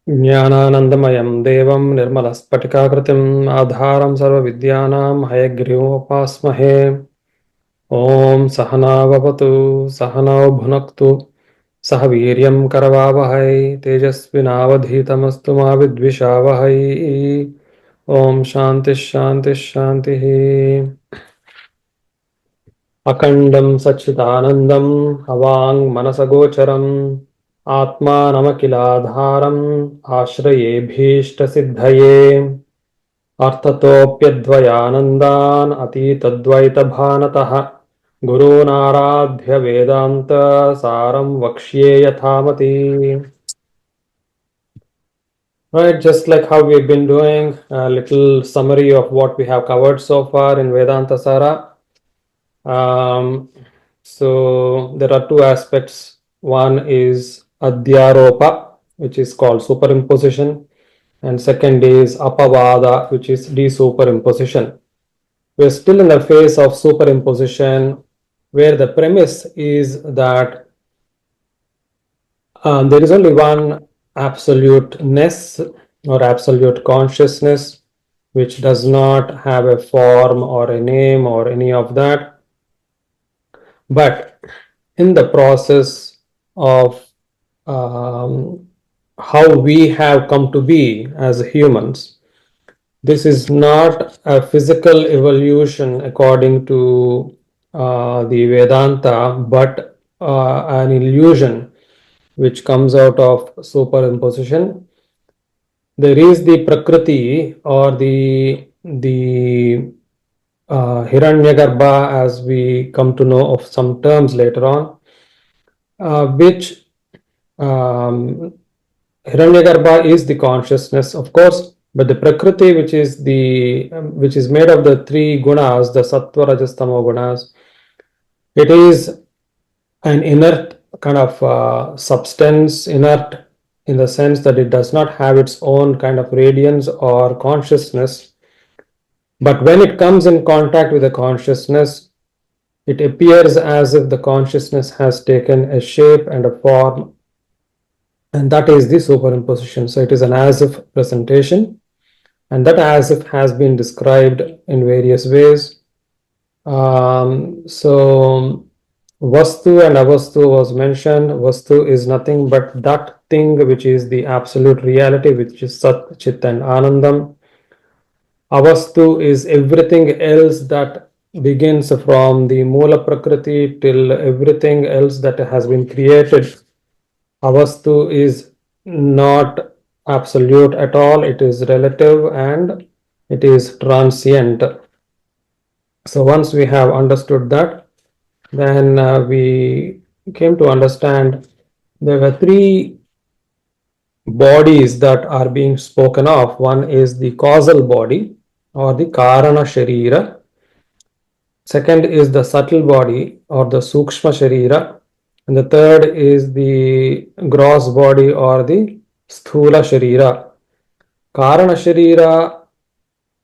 ज्ञानानन्दमयं देवं निर्मलस्फटिकाकृतिम् आधारं सर्वविद्यानां हयग्रीवोपास्महे। ॐ सहना भवतु सहनौ भुनक्तु सह वीर्यं करवावहै तेजस्विनावधीतमस्तु मा विद्विषावहै। ॐ शान्तिः शान्तिः शान्तिः। अखण्डं सच्चिदानन्दम् अवाङ्मनसगोचरम् आत्मानमखिलाधारम् आश्रयेभीष्टसिद्धये अर्थतोऽप्यद्वयानन्दान् अतीतद्वैतभानतः गुरूनाराध्य वेदान्त सारं वक्ष्ये यथामति. Right, just like how we've been doing, a little summary of what we have covered so far in Vedantasara. So there are two aspects. One is Adhyaropa, which is called superimposition, and second is Apavada, which is desuperimposition. We're still in the phase of superimposition, where the premise is that there is only one absoluteness or absolute consciousness, which does not have a form or a name or any of that. But in the process of how we have come to be as humans, this is not a physical evolution according to the Vedanta, but an illusion which comes out of superimposition. There is the Prakriti or the Hiranyagarbha, as we come to know of some terms later on, which Hiranyagarbha is the consciousness, of course, but the Prakriti, which is made of the three gunas, the Sattva, Rajas, Tamo gunas, it is an inert kind of substance, inert in the sense that it does not have its own kind of radiance or consciousness. But when it comes in contact with the consciousness, it appears as if the consciousness has taken a shape and a form, and that is the superimposition. So it is an as-if presentation, and that as-if has been described in various ways. So Vastu and Avastu was mentioned. Vastu is nothing but that thing which is the absolute reality, which is Sat, Chit and Anandam. Avastu is everything else that begins from the Mula Prakriti till everything else that has been created. Avastu is not absolute at all. It is relative and it is transient. So once we have understood that, then we came to understand there were three bodies that are being spoken of. One is the causal body or the Karana Sharira. Second is the subtle body or the Sukshma Sharira. And the third is the gross body or the Sthula Sharira. Karana Sharira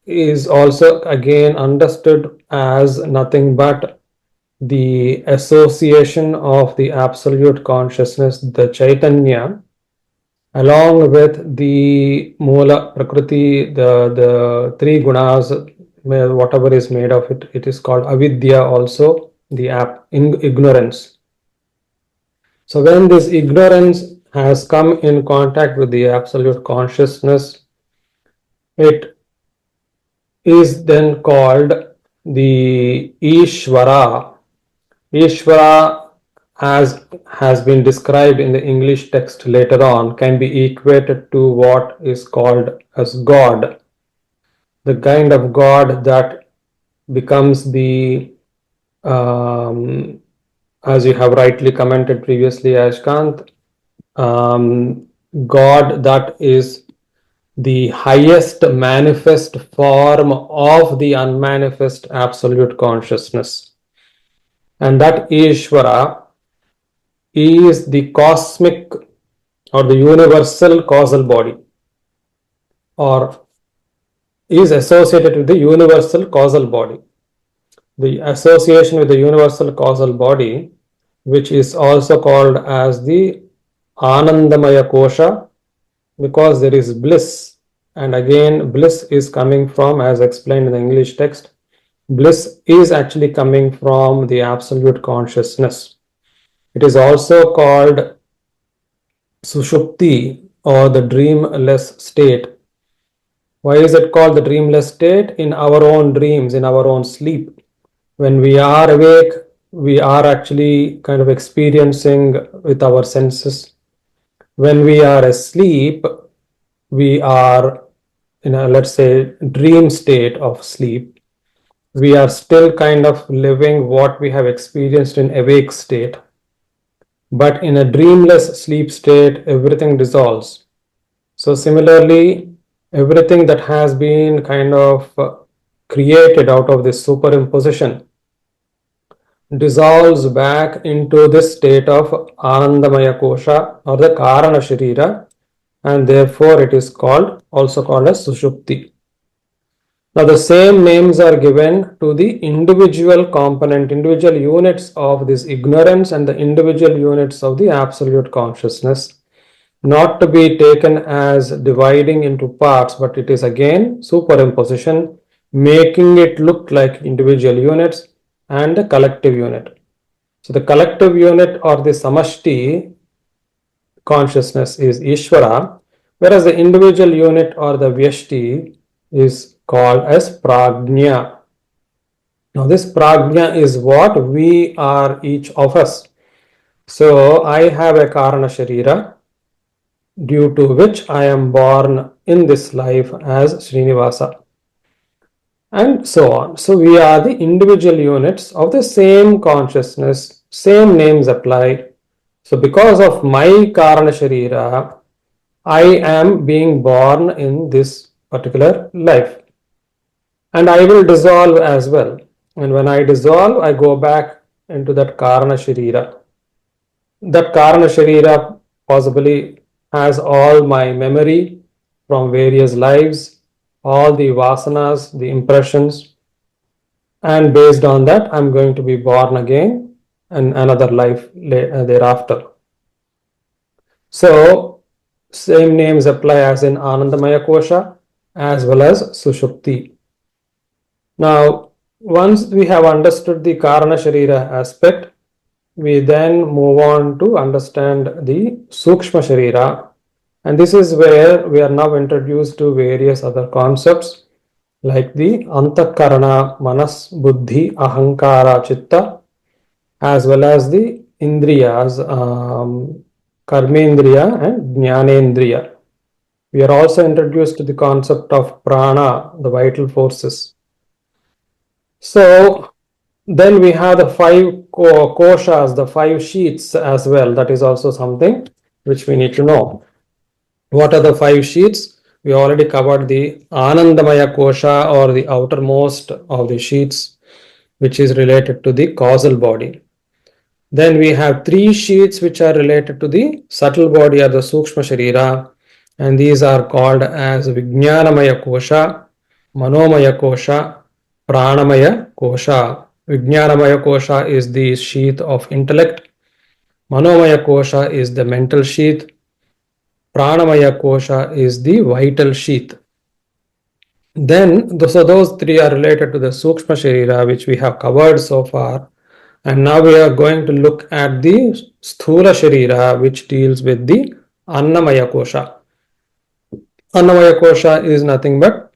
is also again understood as nothing but the association of the absolute consciousness, the Chaitanya, along with the Mula Prakriti, the three gunas, whatever is made of it, it is called avidya also, the ignorance. So when this ignorance has come in contact with the absolute consciousness, it is then called the Ishvara. Ishvara, as has been described in the English text later on, can be equated to what is called as God. The kind of God that becomes the, as you have rightly commented previously, Ashkant, God that is the highest manifest form of the unmanifest absolute consciousness. And that Ishvara is the cosmic or the universal causal body, or is associated with the universal causal body. The association with the universal causal body, which is also called as the Anandamaya Kosha because there is bliss. And again, bliss is coming from, as explained in the English text, bliss is actually coming from the absolute consciousness. It is also called sushupti or the dreamless state. Why is it called the dreamless state? In our own dreams, in our own sleep. When we are awake, we are actually kind of experiencing with our senses. When we are asleep, we are in a, let's say, dream state of sleep. We are still kind of living what we have experienced in awake state. But in a dreamless sleep state, everything dissolves. So similarly, everything that has been kind of created out of this superimposition dissolves back into this state of Anandamaya Kosha or the Karana Sharira, and therefore it is called, also called as Sushupti. Now the same names are given to the individual component, individual units of this ignorance and the individual units of the absolute consciousness, not to be taken as dividing into parts, but it is again superimposition, making it look like individual units and a collective unit. So the collective unit or the samashti consciousness is Ishvara, whereas the individual unit or the vyashti is called as prajna. Now this prajna is what we are, each of us. So I have a karana sharira due to which I am born in this life as Srinivasa, and so on. So we are the individual units of the same consciousness, same names apply. So because of my Karana Sharira, I am being born in this particular life. And I will dissolve as well. And when I dissolve, I go back into that Karana Sharira. That Karana Sharira possibly has all my memory from various lives, all the vasanas, the impressions, and based on that, I'm going to be born again and another life thereafter. So, same names apply as in Anandamaya Kosha as well as Sushupti. Now, once we have understood the Karana Sharira aspect, we then move on to understand the Sukshma Sharira, and this is where we are now introduced to various other concepts like the Antakarana, Manas, Buddhi, Ahankara, Chitta, as well as the Indriyas, Karmendriya and Jnanendriya. We are also introduced to the concept of prana, the vital forces. So then we have the five koshas, the five sheets as well. That is also something which we need to know. What are the five sheets? We already covered the Anandamaya kosha or the outermost of the sheets, which is related to the causal body. Then we have three sheets which are related to the subtle body or the Sukshma Sharira, and these are called as Vijnanamaya Kosha, Manomaya Kosha, Pranamaya Kosha. Vijnanamaya Kosha is the sheath of intellect, Manomaya Kosha is the mental sheath, Pranamaya Kosha is the vital sheath. Then, so those three are related to the Sukshma Sharira, which we have covered so far. And now we are going to look at the Sthula Sharira, which deals with the Annamaya Kosha. Annamaya Kosha is nothing but,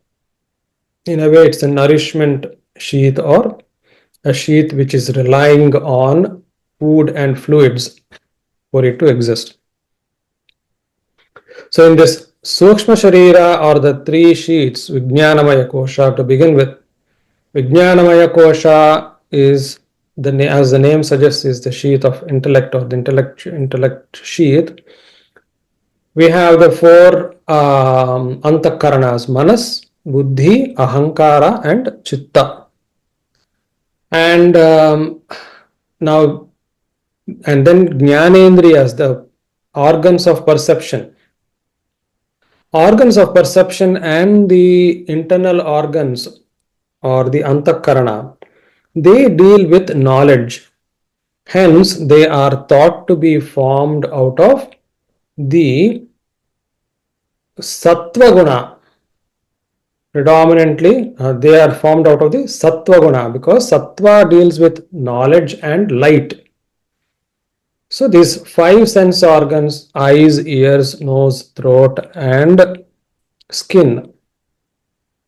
in a way, it's a nourishment sheath or a sheath which is relying on food and fluids for it to exist. So in this Sukshma Sharira or the three sheets, Vijnanamaya Kosha to begin with, Vijnanamaya Kosha is as the name suggests, is the sheath of intellect or the intellect sheath. We have the four antakaranas: Manas, Buddhi, Ahankara, and Chitta. And now, and then Jnanendriyas, the organs of perception. Organs of perception and the internal organs or the antakarana, they deal with knowledge. Hence, they are thought to be formed out of the Sattva guna, predominantly they are formed out of the Sattva guna, because Sattva deals with knowledge and light. So these five sense organs, eyes, ears, nose, throat, and skin,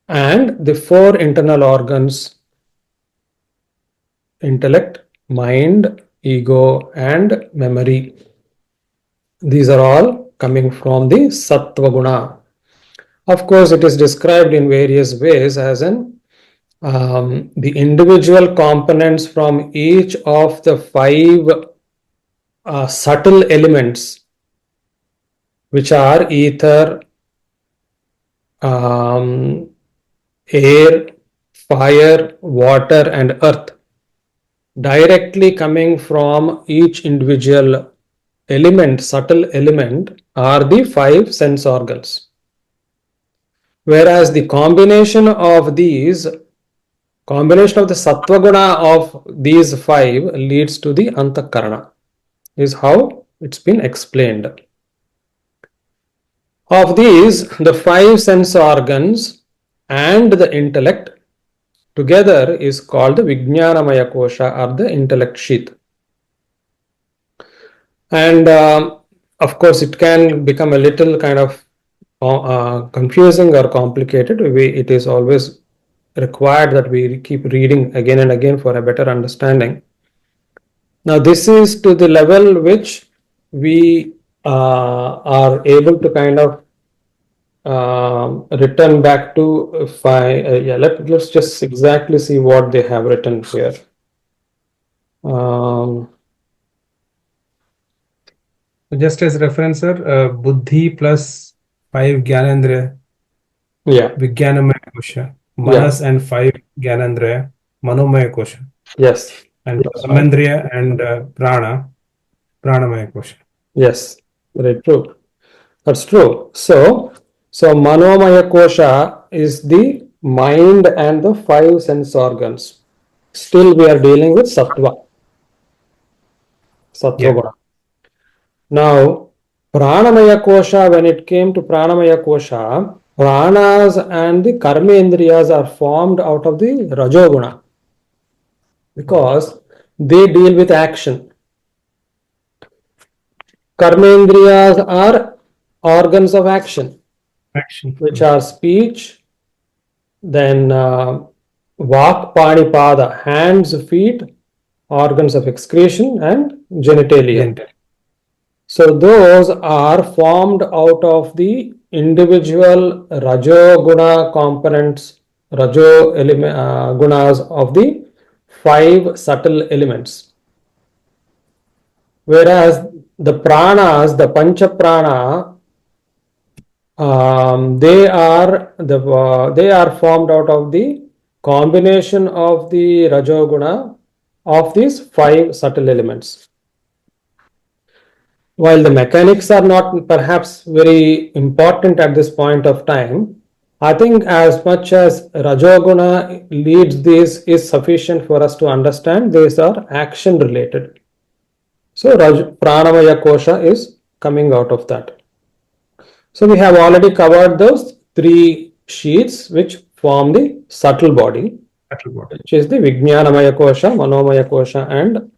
and the four internal organs, intellect, mind, ego, and memory. These are all coming from the Sattva guna. Of course, it is described in various ways as in the individual components from each of the five subtle elements, which are ether, um, air, fire, water, and earth, directly coming from each individual element, subtle element, are the five sense organs. Whereas the combination of the sattva guna of these five leads to the antakarana, is how it's been explained. Of these, the five sense organs and the intellect together is called the Vijnanamaya Kosha, or the intellect sheath. And of course, it can become a little kind of confusing or complicated. It is always required that we keep reading again and again for a better understanding. Now, this is to the level which we are able to kind of return back to. Let's just exactly see what they have written here. Just as reference, sir, Buddhi plus 5 Gyanendriya, Yeah. Vijnanamaya Kosha, Manas and 5 Gyanendriya, Manomaya Kosha. Yes. And Brahmendriya and Prana, Pranamaya Kosha. Yes, very true. That's true. So Manomaya Kosha is the mind and the five sense organs. Still, we are dealing with Sattva. Sattva guna. Now, Pranamaya Kosha, when it came to Pranamaya Kosha, pranas and the karmendriyas are formed out of the Rajoguna, because they deal with action. Karmendriyas are organs of action, which are speech, then vak, pani, pada, hands, feet, organs of excretion, and genitalia. So those are formed out of the individual Rajoguna components, gunas of the five subtle elements. Whereas the pranas, the pancha prana, they are formed out of the combination of the Rajoguna of these five subtle elements. While the mechanics are not perhaps very important at this point of time, I think as much as Rajoguna leads this is sufficient for us to understand these are action related. So Pranamaya Kosha is coming out of that. So we have already covered those three sheets which form the subtle body, which is the Vijnanamaya Kosha, Manomaya Kosha, and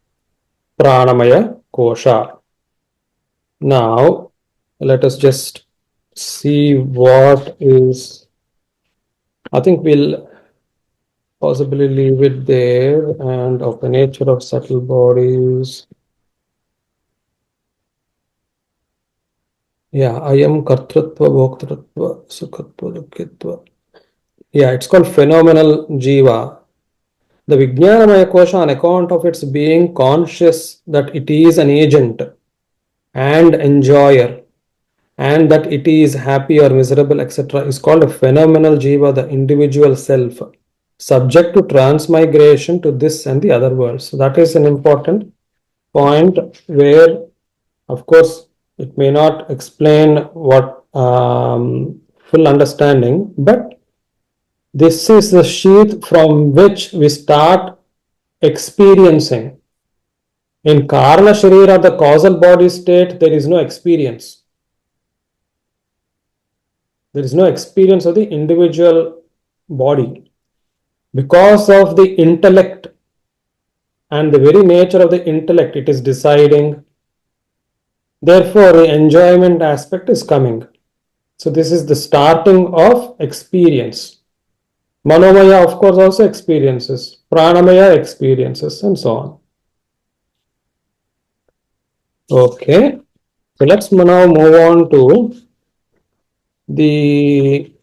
Pranamaya Kosha. Now, let us just see what is. I think we'll possibly leave it there, and of the nature of subtle bodies. Yeah, I am kartrutva, bhoktritva, sukhatva, dukkhitva. Yeah, it's called phenomenal jiva. The Vijnanamaya Kosha, on account of its being conscious that it is an agent and enjoyer, and that it is happy or miserable, etc., is called a phenomenal jiva, the individual self, subject to transmigration to this and the other worlds. So that is an important point where, of course, it may not explain what full understanding, but this is the sheath from which we start experiencing. In Karana Sharira, the causal body state, there is no experience. There is no experience of the individual body. Because of the intellect and the very nature of the intellect, it is deciding. Therefore, the enjoyment aspect is coming. So, this is the starting of experience. Manomaya, of course, also experiences. Pranamaya experiences, and so on. Okay. So, let's now move on to the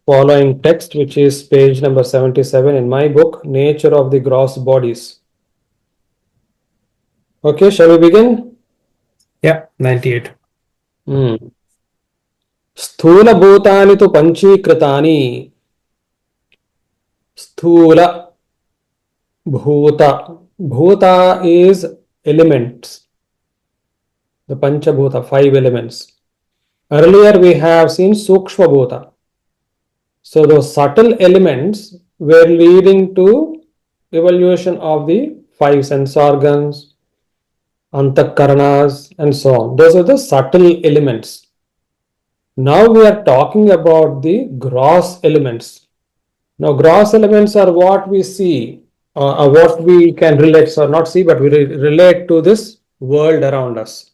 following text, which is page number 77 in my book, Nature of the Gross Bodies. Okay, shall we begin? Yeah, 98. स्थूलभूतानि तु पञ्चीकृतानि स्थूल bhuta. Bhuta is elements, the panchabhuta, 5 elements. Earlier we have seen sukshma bhuta. So those subtle elements were leading to evolution of the 5 sense organs, antakaranas, and so on. Those are the subtle elements. Now we are talking about the gross elements. Now, gross elements are what we see, what we can relate, so not see, but we relate to this world around us.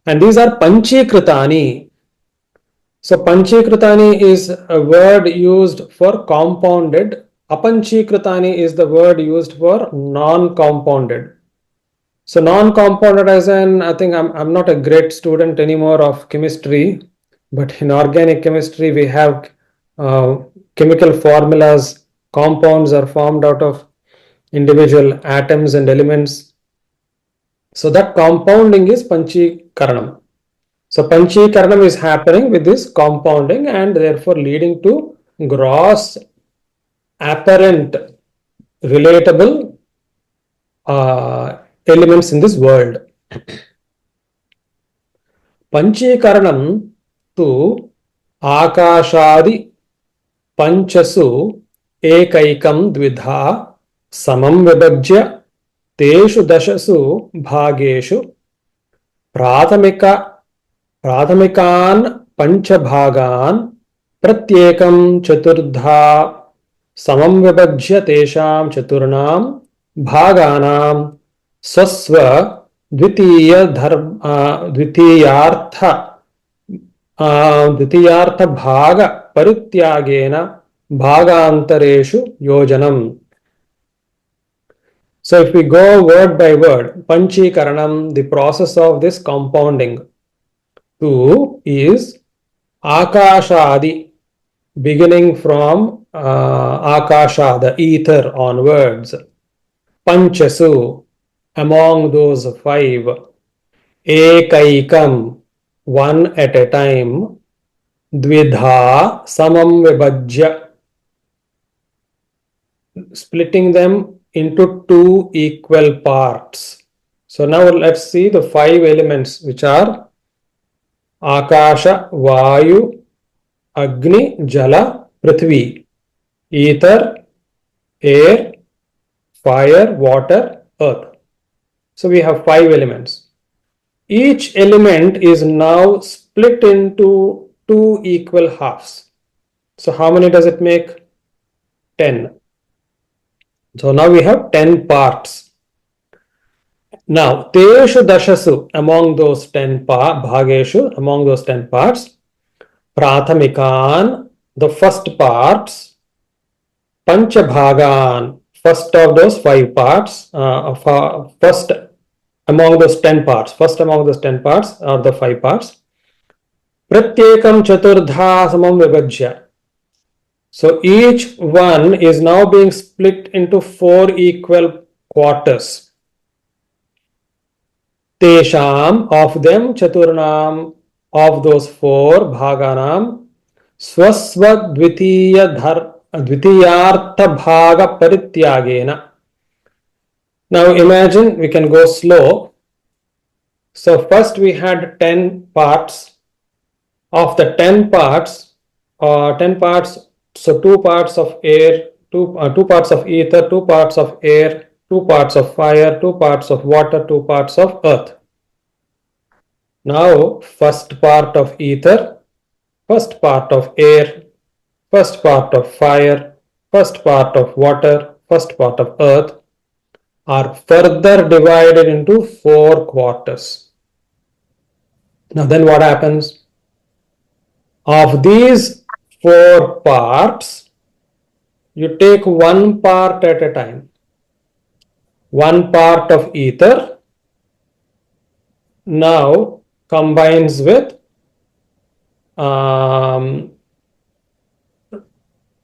And these are panchikritani. So, panchikritani is a word used for compounded. Apanchikritani is the word used for non-compounded. So, non-compounded as in, I think I'm not a great student anymore of chemistry, but in organic chemistry, we have chemical formulas. Compounds are formed out of individual atoms and elements. So that compounding is panchikaranam. So panchikaranam is happening with this compounding and therefore leading to gross, apparent, relatable elements in this world. Panchikaranam tu akashadi panchasu ekaikam dvidha samam vibhajya teshu dashasu bhageshu प्राथमिकान् पञ्चभागान् प्रत्येकं चतुर्धा समं विभज्य तेषां चतुर्णां भागानां स्वस्व द्वितीयार्थ भाग परित्यागेन भागान्तरेषु योजनम्. So if we go word by word, panchikaranam, the process of this compounding, two is akashadi, beginning from akasha, the ether onwards. Panchasu, among those 5. Ekaikam, one at a time. Dvidha, samam vibhajya, splitting them into 2 equal parts. So now let's see the 5 elements, which are Akasha, Vayu, Agni, Jala, Prithvi, ether, air, fire, water, earth. So we have 5 elements. Each element is now split into 2 equal halves. So how many does it make? 10. So now we have 10 parts. Now, teshu dashasu, among those 10 bhageshu, among those 10 parts, prathamikan, the first parts, panchabhagan, first of those 5 parts, first among those 10 parts, are the 5 parts. Pratyekam chaturdha samam vibhajya. So each one is now being split into 4 equal quarters. Tesham, of them, Chaturnam, of those 4 bhaganam, swasva dvitiyartha bhaga parityagena. Now imagine, we can go slow. So first we had 10 parts. Of the 10 parts, so 2 parts of air, 2 parts of ether, 2 parts of air, 2 parts of fire, 2 parts of water, 2 parts of earth. Now, first part of ether, first part of air, first part of fire, first part of water, first part of earth are further divided into 4 quarters. Now, then what happens? Of these 4 parts, you take one part at a time. One part of ether now combines with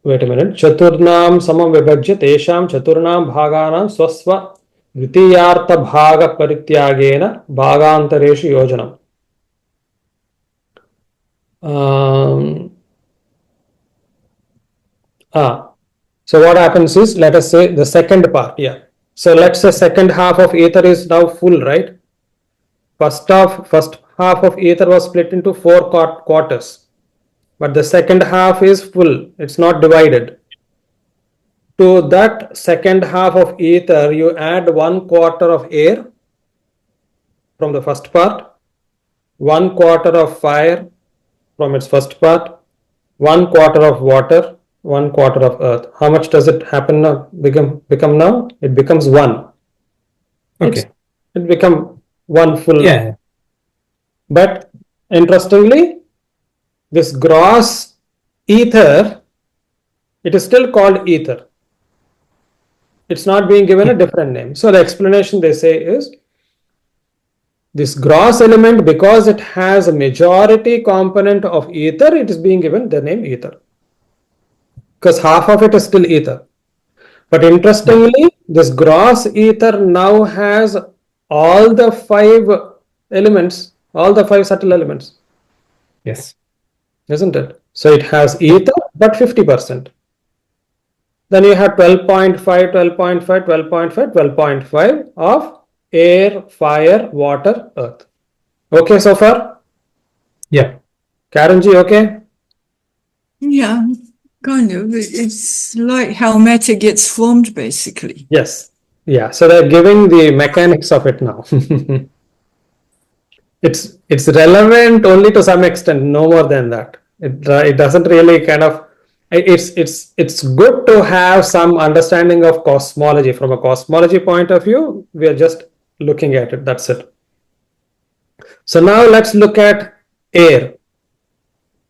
wait a minute, Chaturnam samam vibhajya tesham Chaturnam bhaganan swasva द्वितीयार्थ भाग परित्यागेन भागांतरेषु योजनम. So what happens is, let us say the second part. Yeah. So let's say second half of ether is now full, right? First half of ether was split into 4 quarters, but the second half is full. It's not divided. To that second half of ether, you add 1/4 of air from the first part, 1/4 of fire from its first part, 1/4 of water, 1/4 of earth. How much does it happen now? Become now? It becomes 1. Okay. It become 1 full. Yeah. But interestingly, this gross ether, it is still called ether. It's not being given a different name. So the explanation they say is, this gross element, because it has a majority component of ether, it is being given the name ether, because half of it is still ether. But interestingly, this gross ether now has all the 5 elements, all the 5 subtle elements. Yes. Isn't it? So it has ether, but 50%. Then you have 12.5, 12.5, 12.5, 12.5 of air, fire, water, earth. Okay so far? Yeah. Karanji, okay? Yeah, kind of. It's like how matter gets formed, basically. Yes. Yeah. So they're giving the mechanics of it now. It's relevant only to some extent, no more than that. It doesn't really kind of. It's good to have some understanding of cosmology. From a cosmology point of view, we are just looking at it. That's it. So now let's look at air.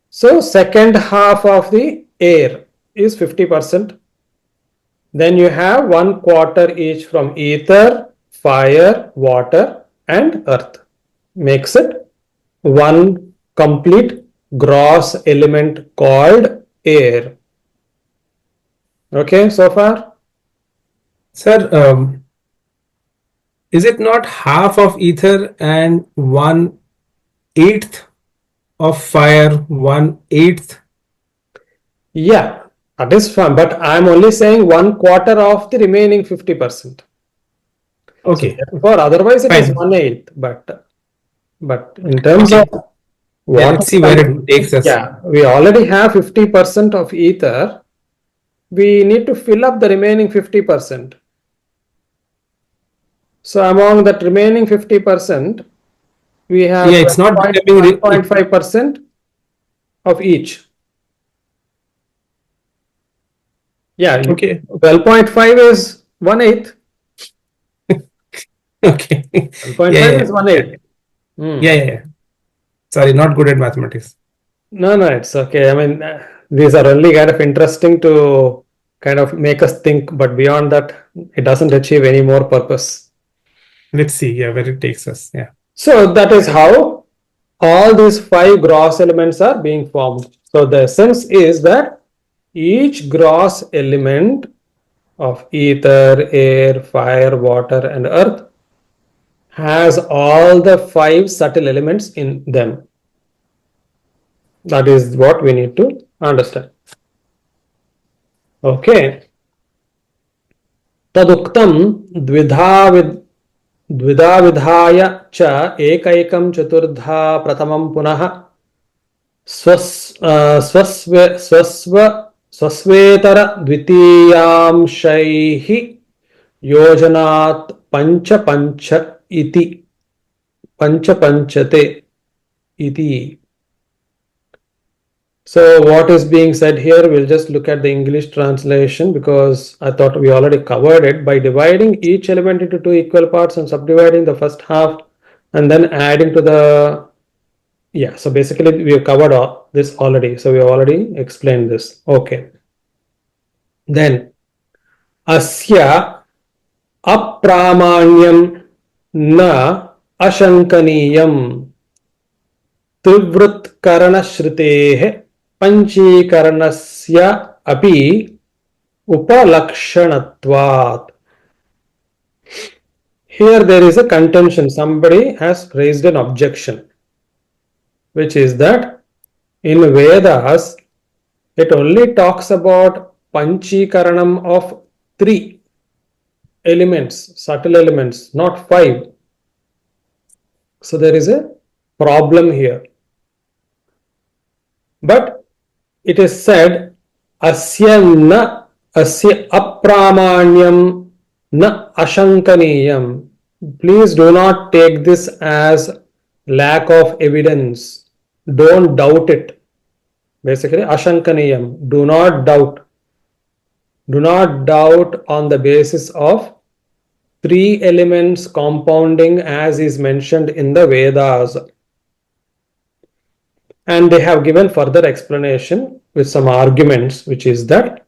So second half of the air is 50%. Then you have 1/4 each from ether, fire, water, and earth. Makes it one complete gross element called air. Okay, so far? Sir, is it not half of ether and 1/8 of fire, 1/8? Yeah, that is fine. But I'm only saying 1/4 of the remaining 50%. Okay. So therefore, otherwise it is Fine. 1/8. But in terms of what, yeah, let's see where it takes us. Yeah, we already have 50% of ether. We need to fill up the remaining 50%. So among that remaining 50%, we have Yeah, it's not becoming 1.5% of each. Yeah, okay. 12.5 is 1/8. Okay. 12.5 is 1/8. Yeah. Sorry, not good at mathematics. No, it's okay. I mean, these are only kind of interesting to kind of make us think, but beyond that, it doesn't achieve any more purpose. Let's see, where it takes us. Yeah. So that is how all these 5 gross elements are being formed. So the essence is that each gross element of ether, air, fire, water, and earth has all the 5 subtle elements in them. That is what we need to understand. Okay. तदुक्तं द्विधा विधाय च एकैकं चतुर्धा प्रथमं पुनः स्वस्वेतर द्वितीयांशैः योजनात् पंच पंच इति पंचते. iti. So what is being said here, we'll just look at the English translation because I thought we already covered it. By dividing each element into two equal parts and subdividing the first half and then adding to the, yeah, so basically we have covered all this already. So we have already explained this. Okay. Then asya apramanyam na ashankaniyam त्रिवृत्करणश्रुतेः पञ्चीकरणस्य अपि उपलक्षणत्वात्. Here there is a contention. Somebody has raised an objection, which is that in Vedas it only talks about panchikaranam of 3 elements, subtle elements, not 5. So there is a problem here. But it is said asya na asya apramanyam na ashankaniyam. Please do not take this as lack of evidence. Don't doubt it. Basically, ashankaniyam. Do not doubt. Do not doubt on the basis of 3 elements compounding as is mentioned in the Vedas. And they have given further explanation with some arguments, which is that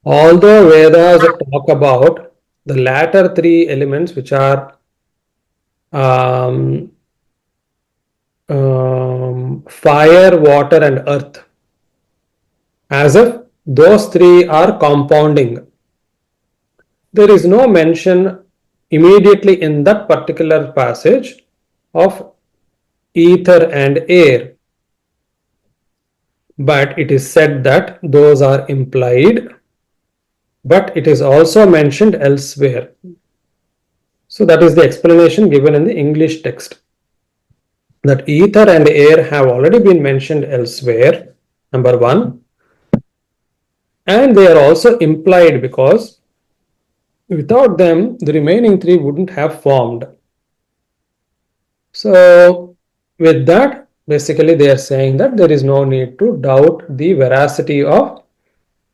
although Vedas talk about the latter 3 elements, which are fire, water, and earth, as if those 3 are compounding, there is no mention immediately in that particular passage of ether and air. But it is said that those are implied, but it is also mentioned elsewhere. So that is the explanation given in the English text, that ether and air have already been mentioned elsewhere, number 1, and they are also implied because without them the remaining 3 wouldn't have formed. So with that, basically they are saying that there is no need to doubt the veracity of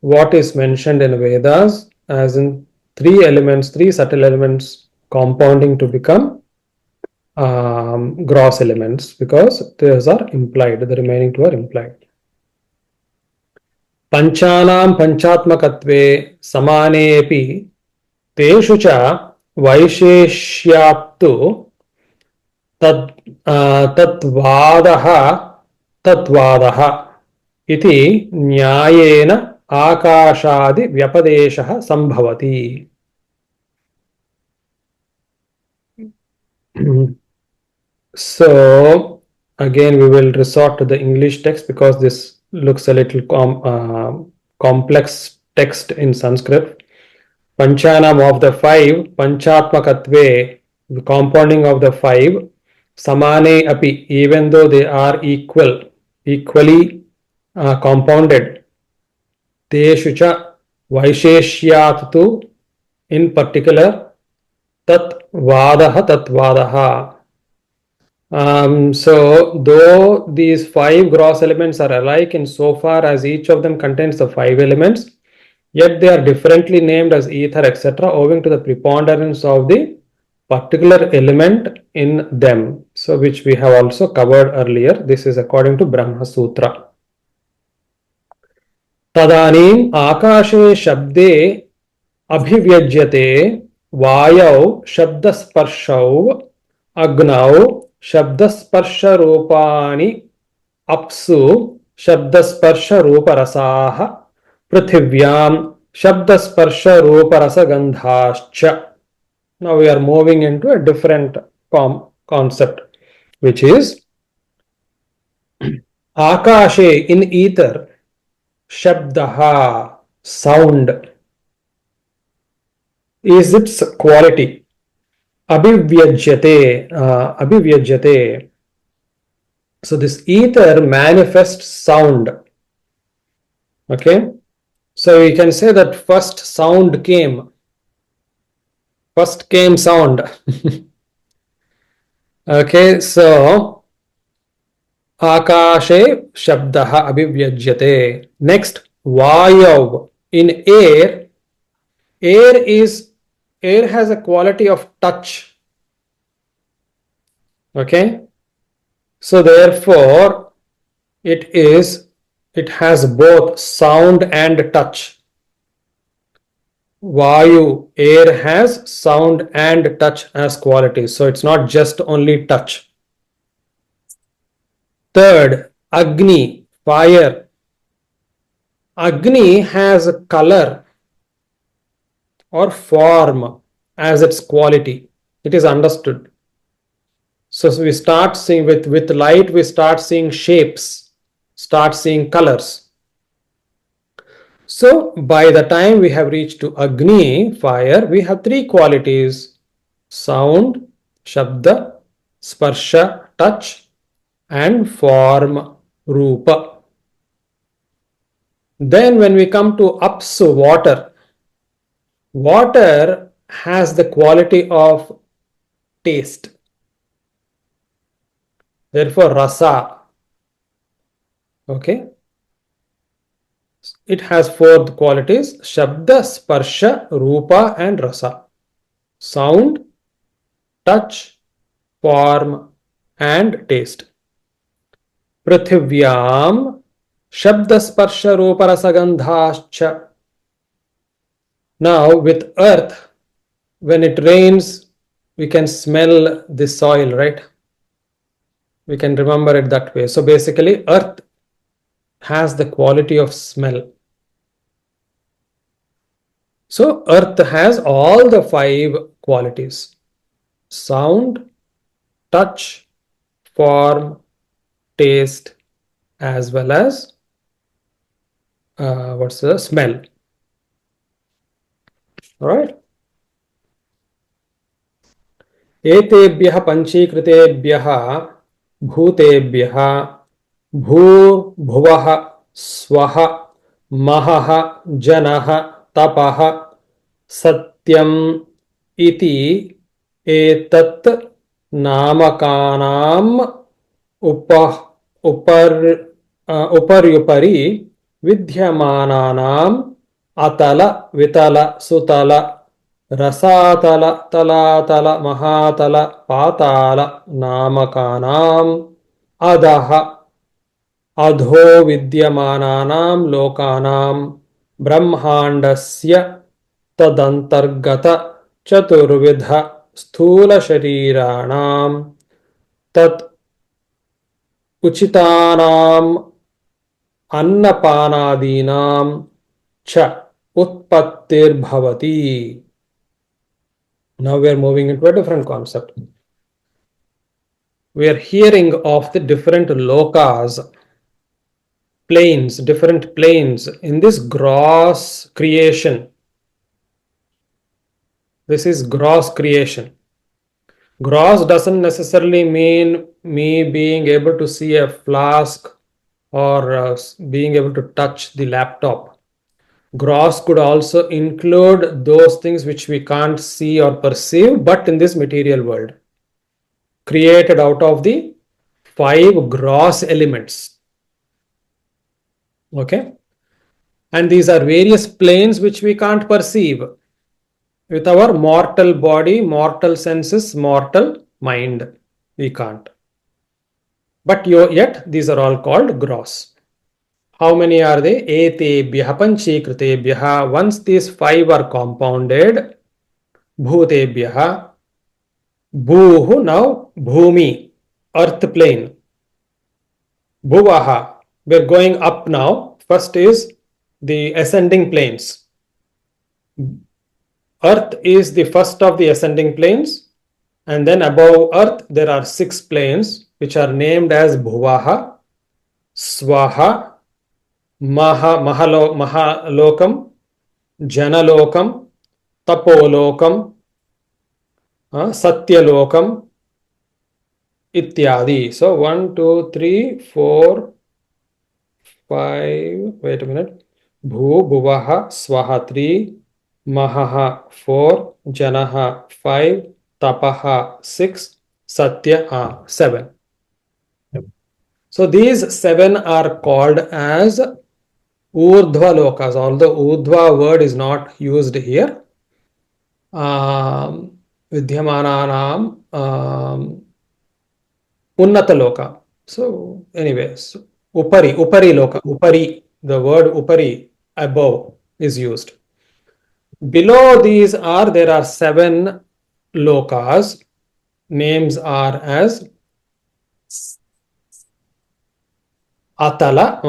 what is mentioned in Vedas, as in 3 elements, 3 subtle elements compounding to become gross elements, because those are implied, the remaining 2 are implied. Panchanam panchatmakatve samanepi teshu cha vaisheshyaptu तत्वादः इति न्यायेन आकाशादि व्यपदेशः संभवति. So again we will resort to the English text because this looks a little complex text in Sanskrit. Panchanam of the 5, panchatmakatve, the compounding of the 5, samane api, even though they are equally compounded, teshu cha vaisheshyat tu, in particular, tatvadaha. So though these 5 gross elements are alike in so far as each of them contains the 5 elements, yet they are differently named as ether, etc., owing to the preponderance of the particular element in them. So which we have also covered earlier. This is according to Brahma Sutra. Tadanim akashe shabde abhivyajyate vayau shabdasparshau agnau shabdasparsha rupani apsu shabdasparsha ruparasaha prithivyam shabdasparsha ruparasa gandhascha. Now we are moving into a different concept, which is akashe, in ether, shabdaha, sound, is its quality. Abhivyajyate. So this ether manifests sound. Okay. So we can say that first sound came. First came sound. Okay, so Akashe shabdaha abhivyajyate. Next, vayav. In air, air has a quality of touch. Okay. So therefore, it has both sound and touch. Vayu, air has sound and touch as qualities. So it's not just only touch. Third, Agni, fire. Agni has a color or form as its quality. It is understood. So we start seeing with light, we start seeing shapes, start seeing colors. So by the time we have reached to Agni, fire, we have three qualities: sound, shabda, sparsha, touch, and form, rupa. Then when we come to ups, water, water has the quality of taste. Therefore, rasa. Okay. It has four qualities: shabda, sparsha, rupa, and rasa. Sound, touch, form, and taste. Prithivyam shabda, sparsha, rupa, rasa, gandhascha. Now with earth, when it rains, we can smell the soil, right? We can remember it that way. So basically, earth has the quality of smell. So earth has all the five qualities: sound, touch, form, taste, as well as what's the smell. All right. एतेभ्यः पञ्चीकृतेभ्यः भूतेभ्यः भूर्भुवः स्वः महः जनः तपः सत्यम् इति एतत् नामकानाम् उपर्युपरि विद्यमानानाम् अतल वितल सुतल रसातल तलातल महातल पाताल नामकानाम् अधः अधो विद्यमानानां लोकानां ब्रह्माण्डस्य तदन्तर्गत चतुर्विध स्थूलशरीराणां तत् उचितानाम् अन्नपानादीनां च उत्पत्तिर्भवति. Now we are moving into a different concept. We are hearing of the different lokas, planes, different planes in this gross creation. This is gross creation. Gross doesn't necessarily mean me being able to see a flask or being able to touch the laptop. Gross could also include those things which we can't see or perceive, but in this material world, created out of the five gross elements. Okay. And these are various planes which we can't perceive with our mortal body, mortal senses, mortal mind. We can't. But yet these are all called gross. How many are they? Etebhyaha panchikritebhyaha. Once these five are compounded, bhutebhyaha, bhuhu, now bhumi, earth plane. Bhuvaha, we're going up now. First is the ascending planes. Earth is the first of the ascending planes, and then above earth there are six planes which are named as Bhuvaha, Swaha, Mahalokam, Janalokam, Tapolokam, Satyalokam, Ityadi. So 1, 2, 3, 4, 5. Wait a minute. Bhuvaha, Swaha 3, Mahaha 4, Janaha 5, Tapaha 6, Satya 7. So these 7 are called as Urdhva Lokas, although Urdhva word is not used here. Vidhyamananam Unnata Loka. So, anyways, Upari Loka, Upari, the word Upari, above, is used. Below these there are 7 lokas. Names are as Atala.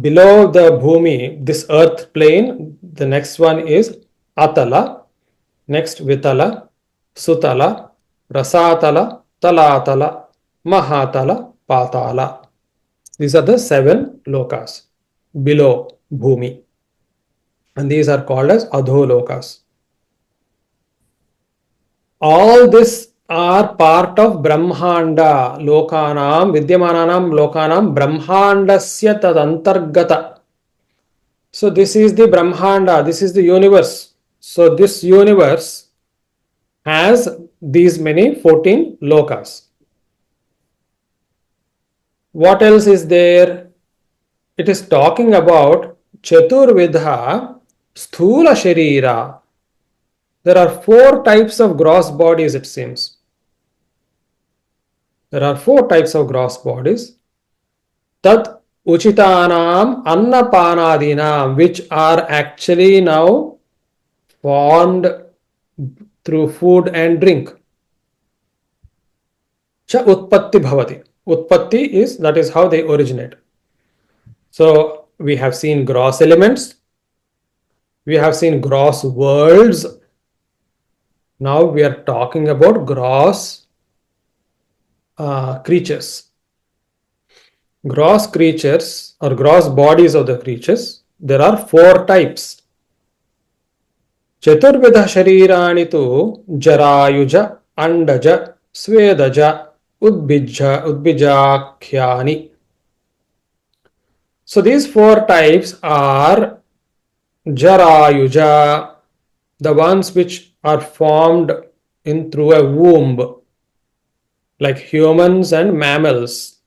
Below the Bhumi, this earth plane, the next one is Atala. Next, Vitala, Sutala, Rasatala, Talatala, Mahatala, Patala. These are the 7 lokas below Bhumi. And these are called as Adholokas. All this are part of Brahmanda Lokanam, Vidyamananam Lokanam, Brahmandasya Tadantargata. So this is the Brahmanda, this is the universe. So this universe has these many 14 lokas. What else is there? It is talking about Chaturvidha Sthula Sharira. There are 4 types of gross bodies, it seems. There are 4 types of gross bodies. Tat Uchitanam Annapanadinam, which are actually now formed through food and drink. Cha Utpatti Bhavati. Utpatti is, that is how they originate. So we have seen gross elements. We have seen gross worlds. Now we are talking about gross creatures. Gross creatures or gross bodies of the creatures, there are 4 types. Chaturvidha Sharirani tu Jarayuja, Andaja, Svedaja, Udbijakhyani. So these 4 types are Jarayuja, the ones which are formed in through a womb, like humans and mammals.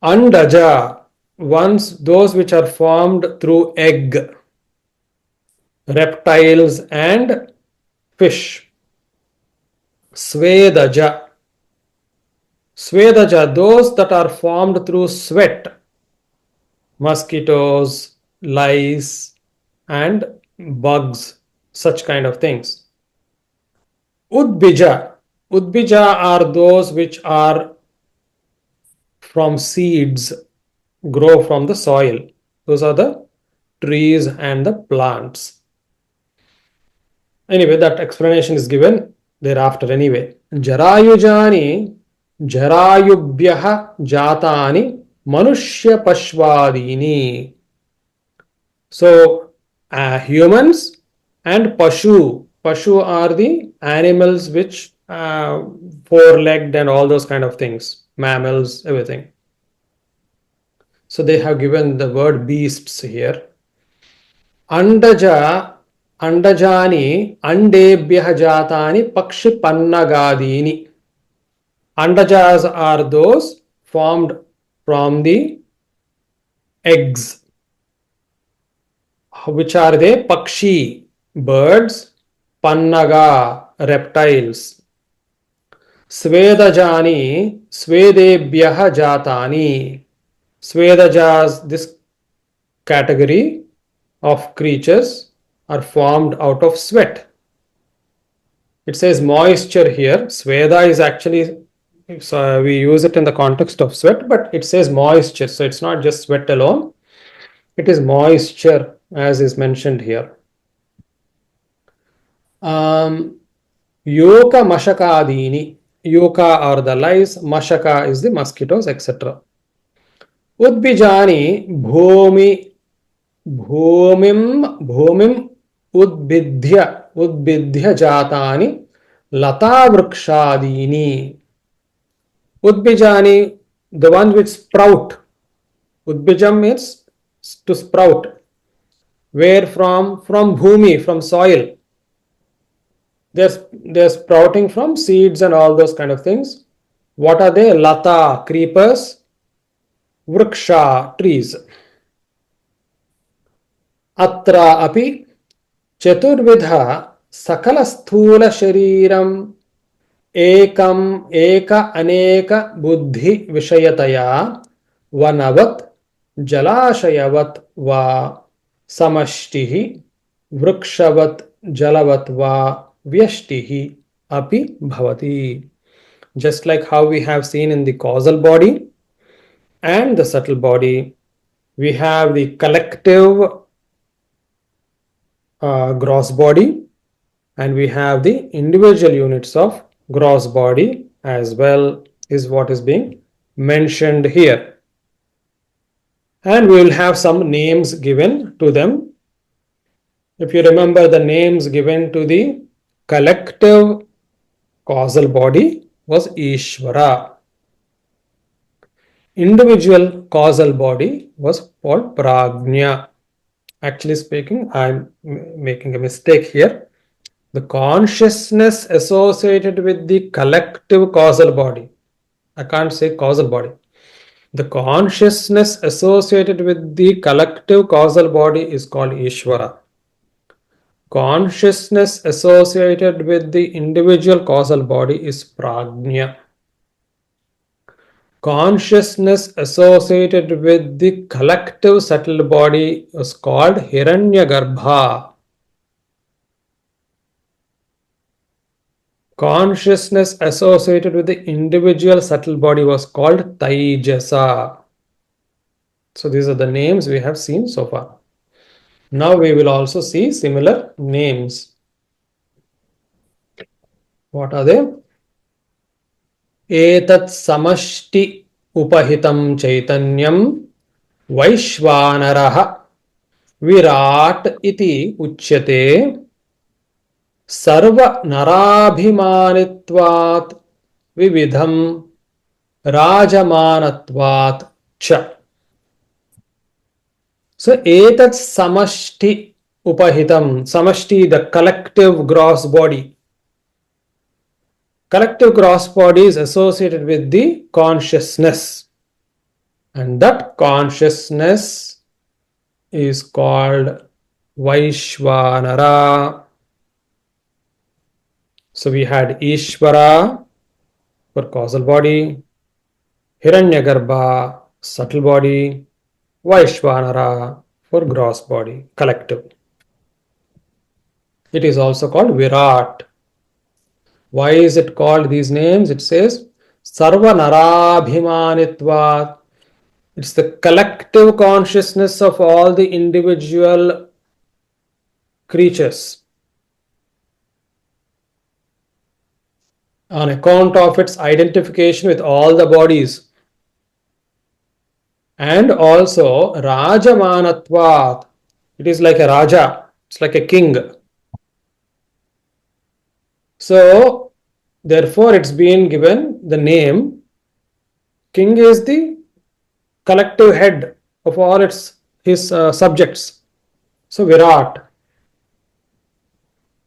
Andaja, those which are formed through egg, reptiles and fish. Svedaja, those that are formed through sweat, mosquitoes, lice and bugs, such kind of things. Udbija are those which are from seeds, grow from the soil. Those are the trees and the plants. Anyway, that explanation is given thereafter anyway. Jarayujani, Jarayubhyaha Jatani, Manushya Pashwadini. So, humans and Pashu. Pashu are the animals which 4-legged and all those kind of things, mammals, everything. So they have given the word beasts here. Andajani, Andebhyah Jatani, Pakshi Pannagadini. Andajas are those formed from the eggs. Which are they? Pakshi, birds, Pannaga, reptiles. Svedajani, Svedebhyah Jatani. Svedajas, this category of creatures are formed out of sweat. It says moisture here. Sveda is actually, so we use it in the context of sweat, but it says moisture. So it's not just sweat alone. It is moisture as is mentioned here. Yoka Mashakadini. Yoka are the lice, Mashaka is the mosquitoes, etc. Udbijani Bhumi Bhumim Udbidhya Jatani Lata Vrukshadini. Udbijani, the ones which sprout. Udbijam means to sprout. Where from? From Bhumi, from soil. They're sprouting from seeds and all those kind of things. What are they? Lata, creepers. Vriksha, trees. Atra api चतुर्विध सकल स्थूल शरीरम एकम एक अनेक बुद्धि विषयतया वनवत जलाशयवत वा समष्टिः वृक्षवत जलवत वा व्यष्टिः अपि भवति. Just like how we have seen in the causal body and the subtle body, we have the collective gross body, and we have the individual units of gross body as well, is what is being mentioned here. And we will have some names given to them. If you remember, the names given to the collective causal body was Ishvara. Individual causal body was called Prajna. Actually speaking, I'm making a mistake here. The consciousness associated with the collective causal body, I can't say causal body, the consciousness associated with the collective causal body is called Ishvara. Consciousness associated with the individual causal body is Prajna. Consciousness associated with the collective subtle body is called Hiranyagarbha. Consciousness associated with the individual subtle body was called Taijasa. So these are the names we have seen so far. Now we will also see similar names. What are they? Etat samashti upahitam chaitanyam vaishvanaraha virat iti uchyate sarva narabhimanitvat vividham rajamanatvat cha. So, etat samashti upahitam, samashti, the collective gross body. Collective gross body is associated with the consciousness, and that consciousness is called Vaishvanara. So, we had Ishvara for causal body, Hiranyagarbha, subtle body, Vaishvanara for gross body, collective. It is also called Virat. Why is it called these names? It says Sarva Narabhimanitvat. It's the collective consciousness of all the individual creatures on account of its identification with all the bodies. And also Rajamanatvat. It is like a Raja. It's like a king. So, therefore, it's been given the name. King is the collective head of all his subjects. So, Virat.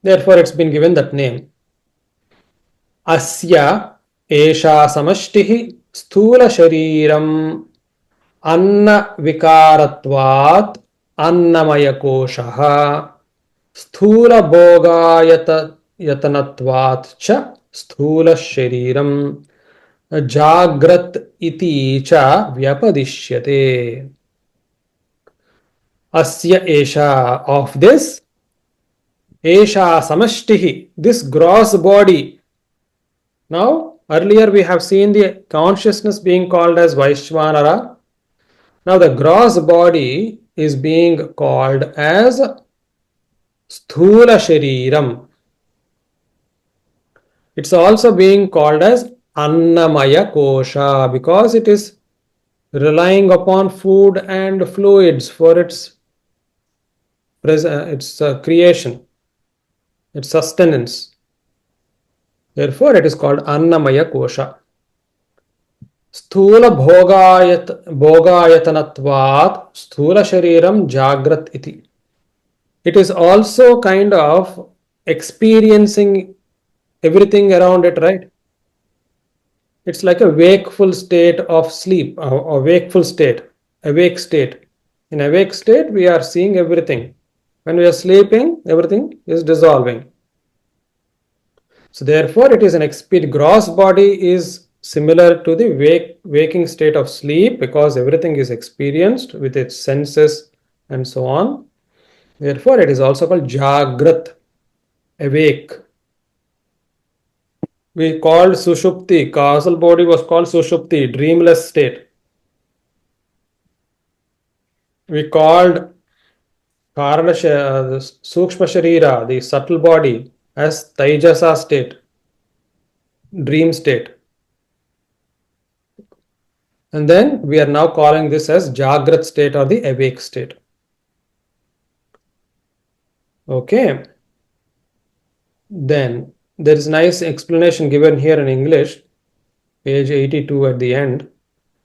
Therefore, it's been given that name. Asya esha samashtihi sthula shariram anna vikaratvat annamaya koshaha sthula bhogayata yatanatvat cha sthula shariram jagrat iti cha vyapadishyate. Asya esha, of this, esha samashtihi, this gross body. Now, earlier we have seen the consciousness being called as Vaishvanara. Now, the gross body is being called as Sthula Shariram. It's also being called as Annamaya Kosha because it is relying upon food and fluids for its creation, its sustenance. Therefore, it is called Annamaya Kosha. Sthula bhogayatanatvat sthula shariram jagrat iti. It is also kind of experiencing everything around it, right? It's like a wakeful state of sleep, or wakeful state, awake state. In awake state, we are seeing everything. When we are sleeping, everything is dissolving. So therefore, it is an experience. Gross body is similar to the waking state of sleep because everything is experienced with its senses and so on. Therefore, it is also called Jagrat, awake. We called Sushupti, causal body was called Sushupti, dreamless state. We called Karana, the Sukshma Sharira, the subtle body, as Taijasa state, dream state. And then we are now calling this as Jagrat state or the awake state. Okay. Then there is nice explanation given here in English, page 82 at the end.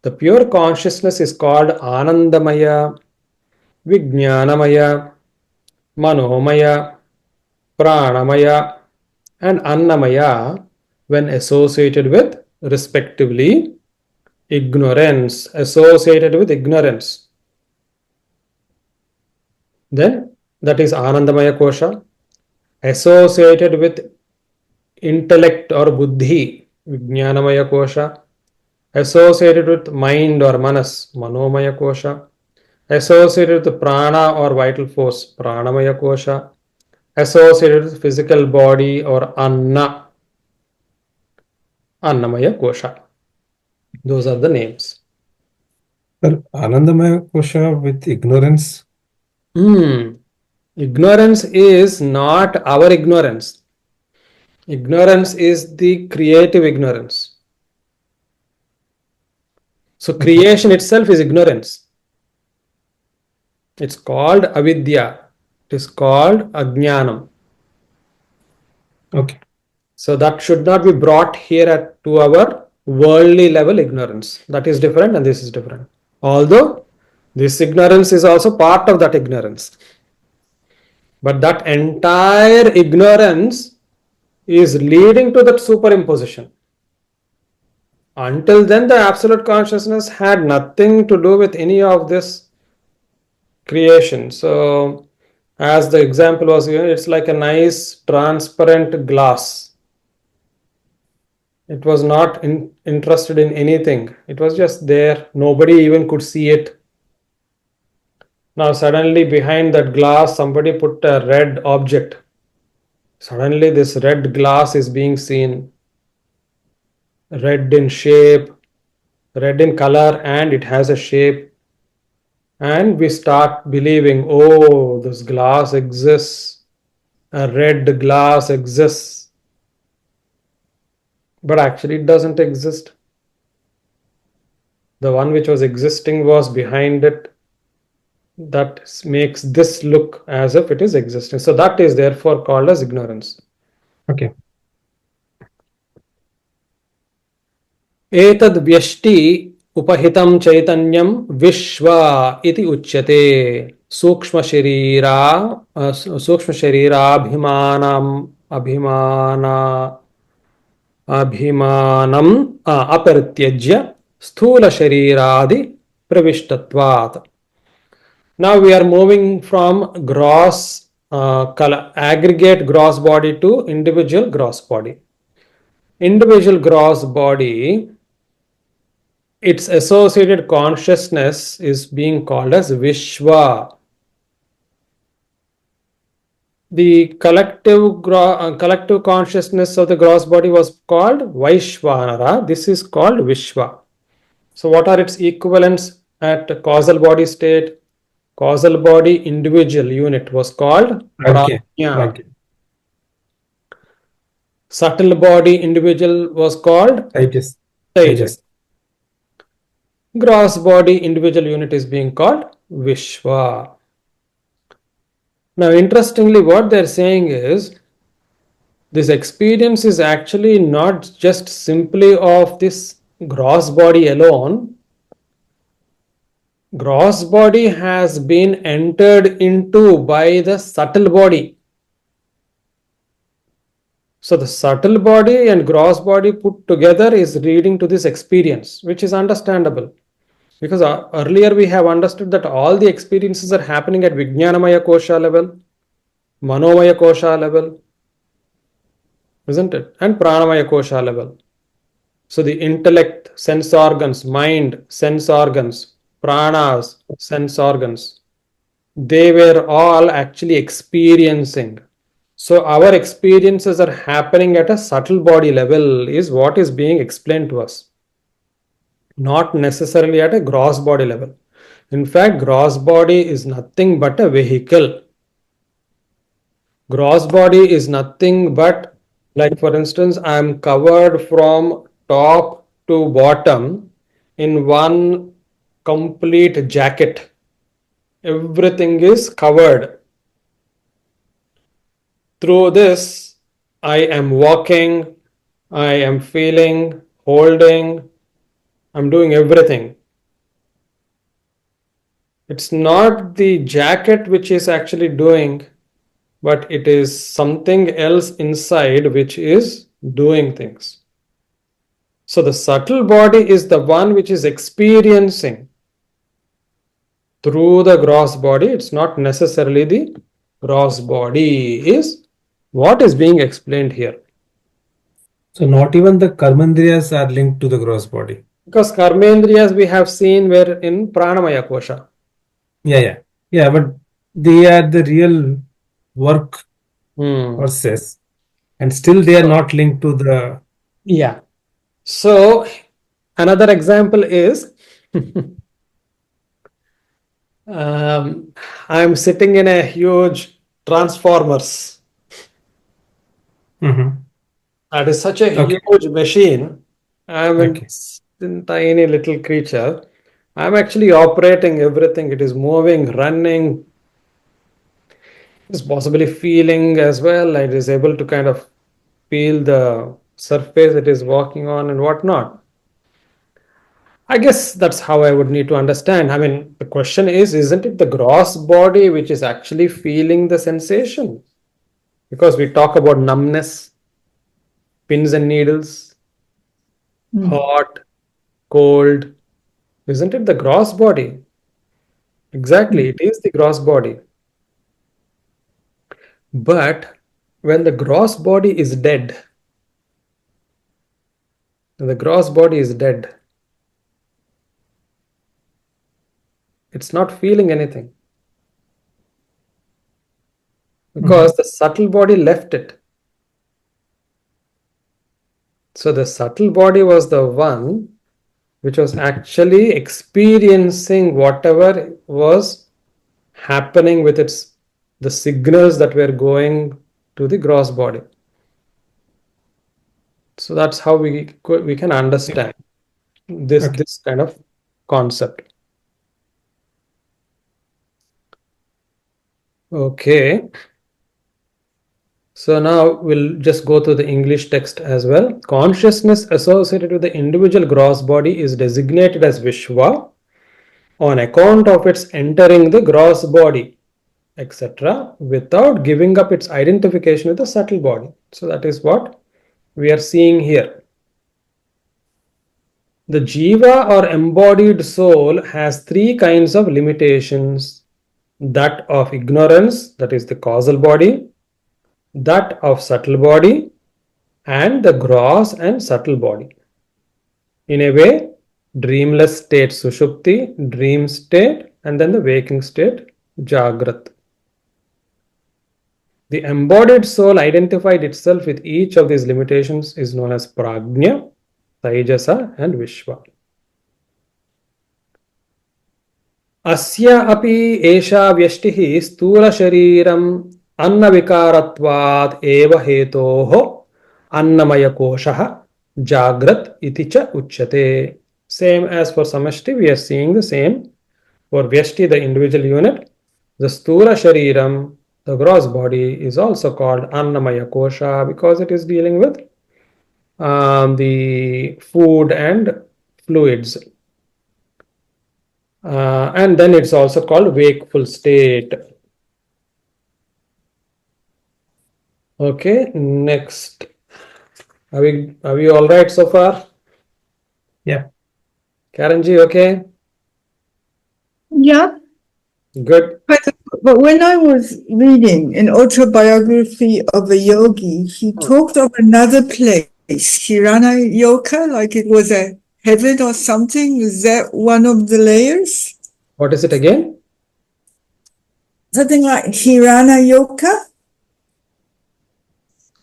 The pure consciousness is called Anandamaya, Vijnanamaya, Manomaya, Pranamaya, and Annamaya when associated with, respectively, ignorance, associated with ignorance. Then that is Anandamaya Kosha, associated with intellect or buddhi, Vijnanamaya Kosha, associated with mind or manas, Manomaya Kosha, associated with prana or vital force, Pranamaya Kosha, associated with physical body or Anna, Annamaya Kosha. Those are the names. Sir, Anandamaya Kosha with ignorance. Ignorance is not our ignorance. Ignorance is the creative ignorance. So creation itself is ignorance. It's called avidya. It is called ajnanam. Okay. So that should not be brought here to our worldly level ignorance. That is different and this is different. Although this ignorance is also part of that ignorance. But that entire ignorance is leading to that superimposition. Until then, the absolute consciousness had nothing to do with any of this creation. So, as the example was given, it's like a nice transparent glass. It was not interested in anything. It was just there. Nobody even could see it. Now, suddenly behind that glass, somebody put a red object. Suddenly, this red glass is being seen. Red in shape, red in color, and it has a shape. And we start believing, oh, this glass exists. A red glass exists. But actually, it doesn't exist. The one which was existing was behind it. That makes this look as if it is existing. So that is therefore called as ignorance. Okay. एतद् व्यष्टि उपहितं चैतन्यं विश्व इति उच्यते सूक्ष्मशरीरा सूक्ष्मशरीराभिमानम् अभिमानम् अपरित्यज्य स्थूलशरीरादि प्रविष्टत्वात्. Now we are moving from gross aggregate gross body to individual gross body. Individual gross body, its associated consciousness is being called as Vishwa. The collective consciousness of the gross body was called Vaishvanara. This is called Vishwa. So what are its equivalents at causal body state? Causal body individual unit was called Prajna. Subtle body individual was called Tejas. Gross body individual unit is being called Vishwa. Now, interestingly, what they're saying is this experience is actually not just simply of this gross body alone. Gross body has been entered into by the subtle body. So the subtle body and gross body put together is leading to this experience, which is understandable. Because earlier we have understood that all the experiences are happening at Vijnanamaya Kosha level, Manomaya Kosha level, isn't it? And Pranamaya Kosha level. So the intellect, sense organs, mind, sense organs, pranas, sense organs, they were all actually experiencing. So our experiences are happening at a subtle body level, is what is being explained to us, not necessarily at a gross body level. In fact, gross body is nothing but a vehicle. Gross body is nothing but, like for instance, I am covered from top to bottom in one complete jacket. Everything is covered. Through this, I am walking, I am feeling, holding, I'm doing everything. It's not the jacket which is actually doing, but it is something else inside which is doing things. So the subtle body is the one which is experiencing through the gross body. It's not necessarily the gross body, is what is being explained here. So not even the karmandriyas are linked to the gross body. Because karmendriyas we have seen were in pranamaya kosha. Yeah, but they are the real work process, and still they are not linked to the. Yeah. So another example is I'm sitting in a huge transformers. Mhm. That is such a Okay. huge machine. I'm Okay. in tiny little creature. I'm actually operating everything. It is moving, running. It's possibly feeling as well. It is able to kind of feel the surface it is walking on and whatnot. I guess that's how I would need to understand. I mean, the question is, isn't it the gross body which is actually feeling the sensation? Because we talk about numbness, pins and needles, hot, cold. Isn't it the gross body? Exactly, it is the gross body. But when the gross body is dead, the gross body is dead, it's not feeling anything because the subtle body left it. So the subtle body was the one which was actually experiencing whatever was happening with its the signals that were going to the gross body. So that's how we can understand this kind of concept. Okay. So now we'll just go through the English text as well. Consciousness associated with the individual gross body is designated as Vishwa on account of its entering the gross body, etc., without giving up its identification with the subtle body. So that is what we are seeing here. The jiva or embodied soul has three kinds of limitations: that of ignorance, that is the causal body, that of subtle body, and the gross and subtle body. In a way, dreamless state sushupti, dream state, and then the waking state jagrat. The embodied soul identified itself with each of these limitations is known as prajna, taijasa, and vishwa. अस्या अपि एषा व्यष्टिः स्थूलशरीरम् अन्नविकारत्वात् एव हेतोः अन्नमयकोशः जाग्रत् इति च उच्यते. Same as for samashti, we are seeing the same. For vyashti, the individual unit, the sthula shariram, the gross body, is also called annamaya kosha because it is dealing with the food and fluids. And then it's also called wakeful state. Okay, next. Are we all right so far? Yeah. Karanji, okay? Yeah. Good. But when I was reading an autobiography of a yogi, he talked of another place, Hirana Yoka, like it was a heaven or something. Is that one of the layers? What is it again? Something like Hirana Yoka?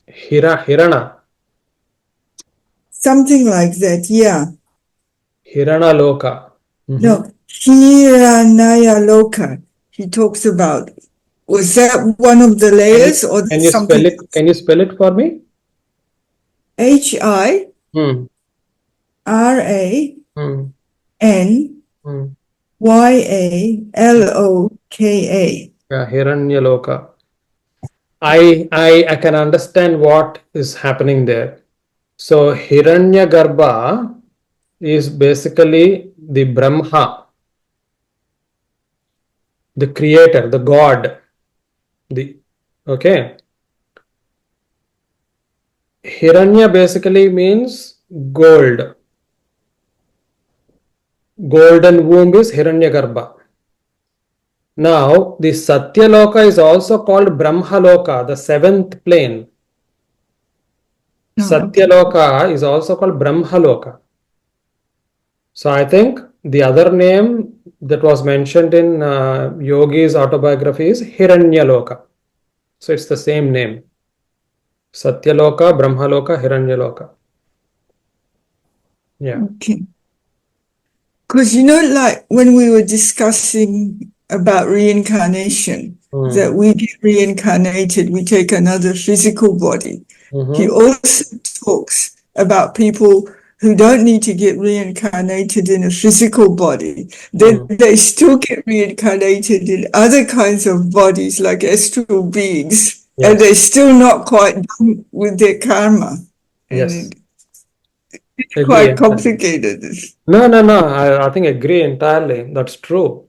Hirana. Something like that, yeah. Hirana Loka. No, Hiranaya Loka, he talks about. Was that one of the layers or Can you spell something? it? Can you spell it for me? Hirana Hmm. Hmm. Hmm. Yaloka. Yeah, Hiranya Loka. I can understand what is happening there. So Hiranya Garbha is basically the Brahma, the creator, the God. The okay. Hiranya basically means gold. Golden womb is Hiranyagarbha. Now, the Satyaloka is also called Brahmaloka, the seventh plane. Satyaloka is also called Brahmaloka. So, I think the other name that was mentioned in Yogi's autobiography is Hiranyaloka. So, it's the same name. Satyaloka, Brahmaloka, Hiranyaloka. Yeah. Okay. Because, like when we were discussing about reincarnation, that we get reincarnated, we take another physical body. He also talks about people who don't need to get reincarnated in a physical body. Then they still get reincarnated in other kinds of bodies like astral beings. Yes. And they're still not quite done with their karma. Yes. It's quite complicated. No. I think agree entirely. That's true.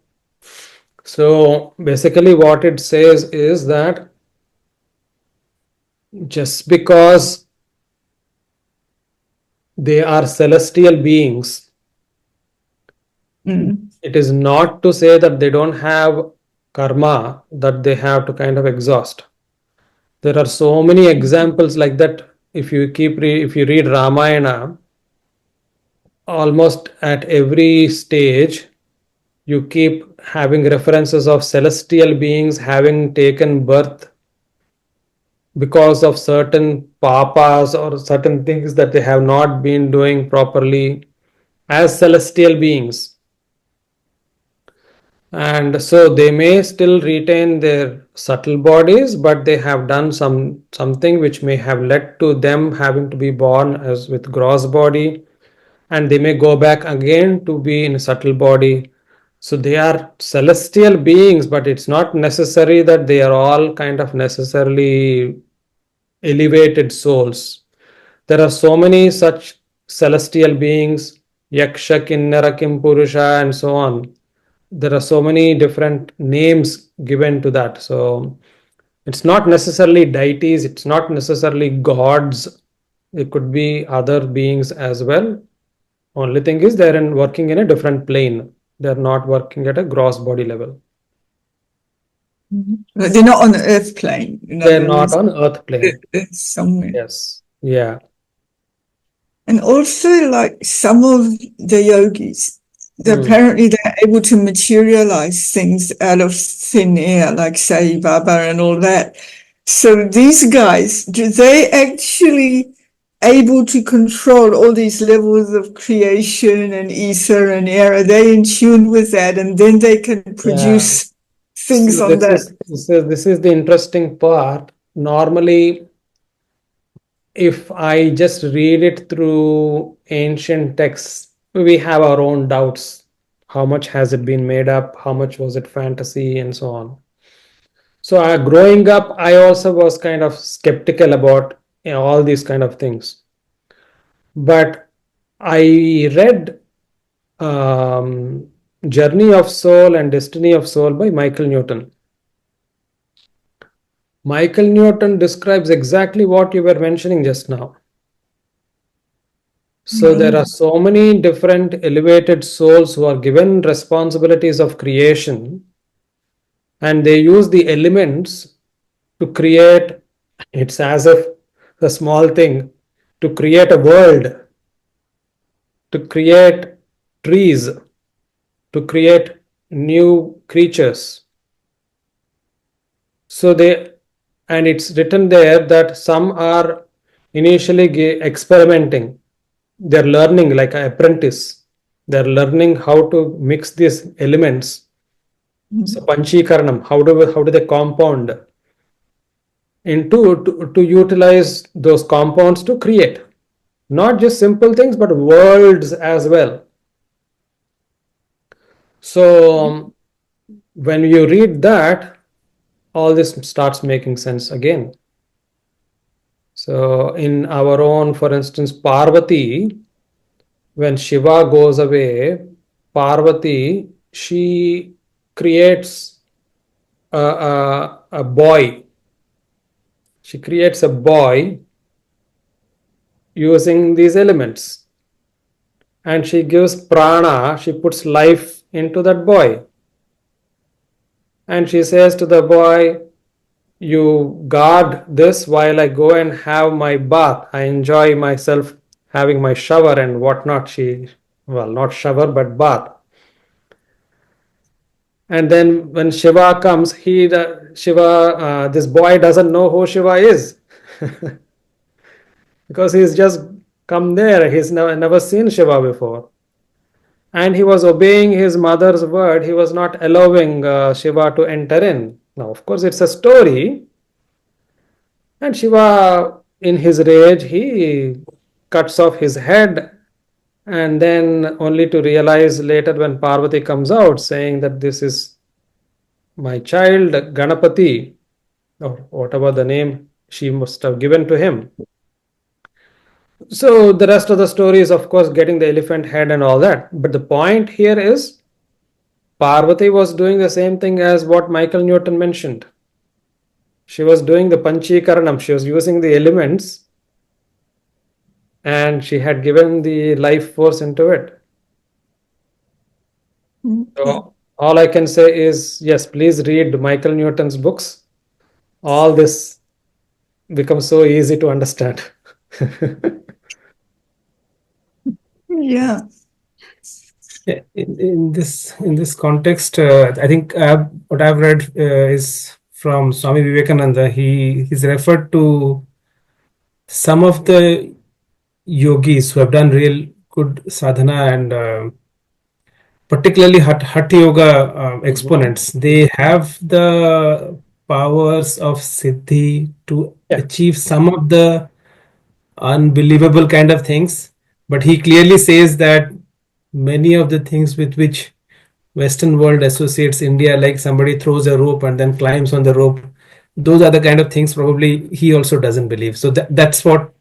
So basically, what it says is that just because they are celestial beings, it is not to say that they don't have karma that they have to kind of exhaust. There are so many examples like that. If you read Ramayana, almost at every stage you keep having references of celestial beings having taken birth because of certain papas or certain things that they have not been doing properly as celestial beings. And so they may still retain their subtle bodies, but they have done something which may have led to them having to be born as with gross body, and they may go back again to be in a subtle body. So they are celestial beings, but it's not necessary that they are all kind of necessarily elevated souls. There are so many such celestial beings, Yaksha, Kinnara, Kimpurusha, and so on. There are so many different names given to that. So it's not necessarily deities, it's not necessarily gods. It could be other beings as well. Only thing is they're working in a different plane. They're not working at a gross body level. But they're not on the earth plane. They're not on earth plane. It's somewhere. Yes. Yeah. And also, like some of the yogis, apparently they're able to materialize things out of thin air, like Sai Baba and all that. So these guys, do they actually able to control all these levels of creation and ether and air? Are they in tune with that? And then they can produce things on that. This is the interesting part. Normally, if I just read it through ancient texts, we have our own doubts. How much has it been made up? How much was it fantasy and so on? So growing up, I also was kind of skeptical about all these kind of things. But I read Journey of Soul and Destiny of Soul by Michael Newton. Michael Newton describes exactly what you were mentioning just now. So there are so many different elevated souls who are given responsibilities of creation, and they use the elements to create. It's as if a small thing, to create a world, to create trees, to create new creatures. So and it's written there that some are initially experimenting. They're learning like an apprentice. They're learning how to mix these elements. So panchikaranam, how do they compound into to utilize those compounds to create not just simple things but worlds as well. So when you read that, all this starts making sense again. So in our own, for instance, Parvati, when Shiva goes away, Parvati, she creates a boy. She creates a boy using these elements. And she gives prana, she puts life into that boy. And she says to the boy, you guard this while I go and have my bath. I enjoy myself having my shower and whatnot. Not shower, but bath. And then when Shiva comes, this boy doesn't know who Shiva is because he's just come there. He's never seen Shiva before. And he was obeying his mother's word. He was not allowing Shiva to enter in. Now, of course, it's a story. And Shiva, in his rage, he cuts off his head, and then only to realize later when Parvati comes out saying that this is my child Ganapati, or whatever the name she must have given to him. So the rest of the story is, of course, getting the elephant head and all that. But the point here is Parvati was doing the same thing as what Michael Newton mentioned. She was doing the panchikaranam. She was using the elements and she had given the life force into it. So all I can say is, yes, please read Michael Newton's books. All this becomes so easy to understand. Yeah. In this context, I think what I've read is from Swami Vivekananda. He's referred to some of the yogis who have done real good sadhana and particularly Hatha Yoga exponents. They have the powers of Siddhi to achieve some of the unbelievable kind of things. But he clearly says that many of the things with which Western world associates India, like somebody throws a rope and then climbs on the rope, those are the kind of things probably he also doesn't believe. So that's what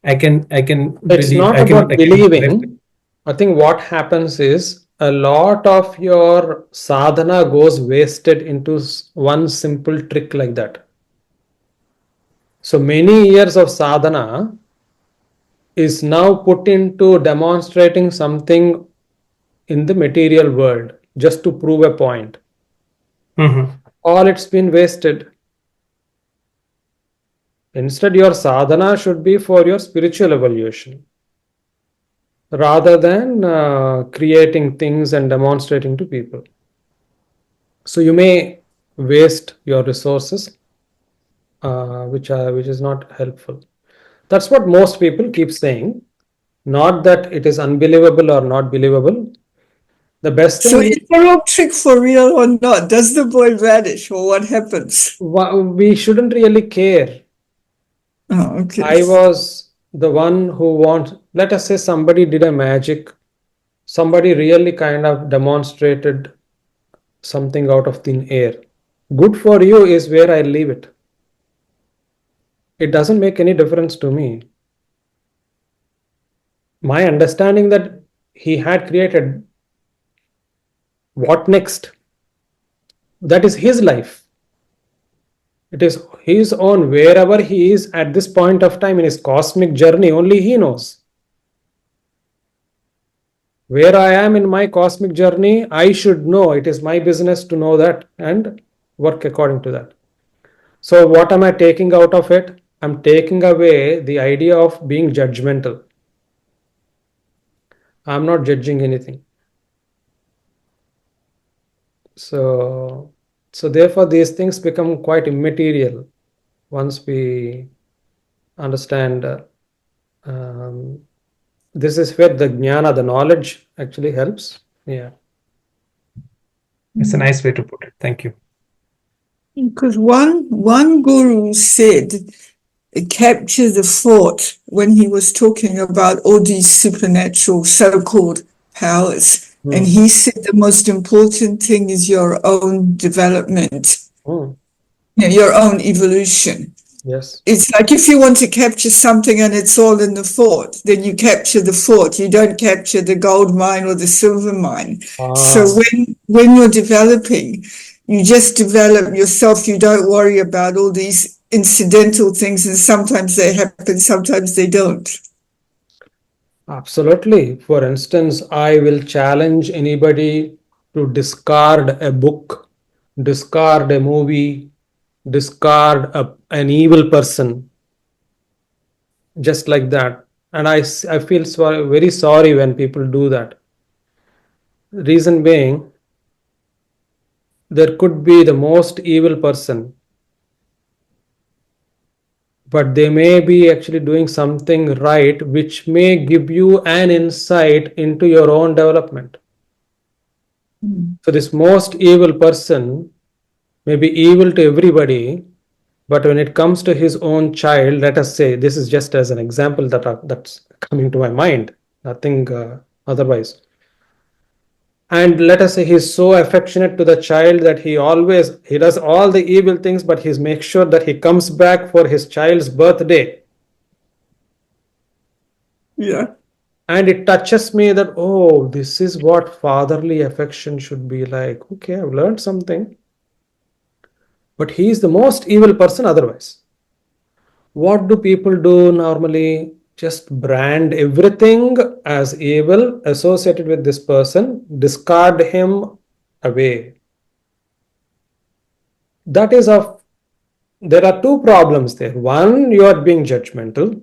I can It's believe. not about believing. I think what happens is a lot of your sadhana goes wasted into one simple trick like that. So many years of sadhana is now put into demonstrating something in the material world just to prove a point. All it's been wasted. Instead, your sadhana should be for your spiritual evolution rather than creating things and demonstrating to people. So you may waste your resources, which is not helpful. That's what most people keep saying. Not that it is unbelievable or not believable. The best So thing is the rope trick for real or not? Does the boy vanish or what happens? we shouldn't really care. Oh, okay. I was the one who wants, let us say somebody did a magic, somebody really kind of demonstrated something out of thin air. Good for you is where I leave it. It doesn't make any difference to me. My understanding that he had created, what next? That is his life. It is his own, wherever he is at this point of time in his cosmic journey, only he knows. Where I am in my cosmic journey, I should know. It is my business to know that and work according to that. So, what am I taking out of it? I'm taking away the idea of being judgmental. I'm not judging anything. So, so therefore, these things become quite immaterial once we understand. Um, this is where the jnana, the knowledge, actually helps. Yeah. It's a nice way to put it. Thank you. Because one guru said, capture the thought when he was talking about all these supernatural so-called powers. And he said the most important thing is your own development, Mm. your own evolution. Yes. It's like if you want to capture something and it's all in the thought, then you capture the thought. You don't capture the gold mine or the silver mine. So when you're developing, you just develop yourself. You don't worry about all these incidental things, and sometimes they happen, sometimes they don't. Absolutely. For instance, I will challenge anybody to discard a book, discard a movie, discard an evil person, just like that. And I feel very sorry when people do that. Reason being, there could be the most evil person, but they may be actually doing something right, which may give you an insight into your own development. So, this most evil person may be evil to everybody, but when it comes to his own child, let us say, this is just as an example that's coming to my mind, nothing otherwise. And let us say he's so affectionate to the child that he does all the evil things, but he makes sure that he comes back for his child's birthday. Yeah. And it touches me that, oh, this is what fatherly affection should be like. Okay, I've learned something. But he is the most evil person otherwise. What do people do normally? Just brand everything as evil associated with this person, discard him away. That is of There are two problems there. One, you are being judgmental.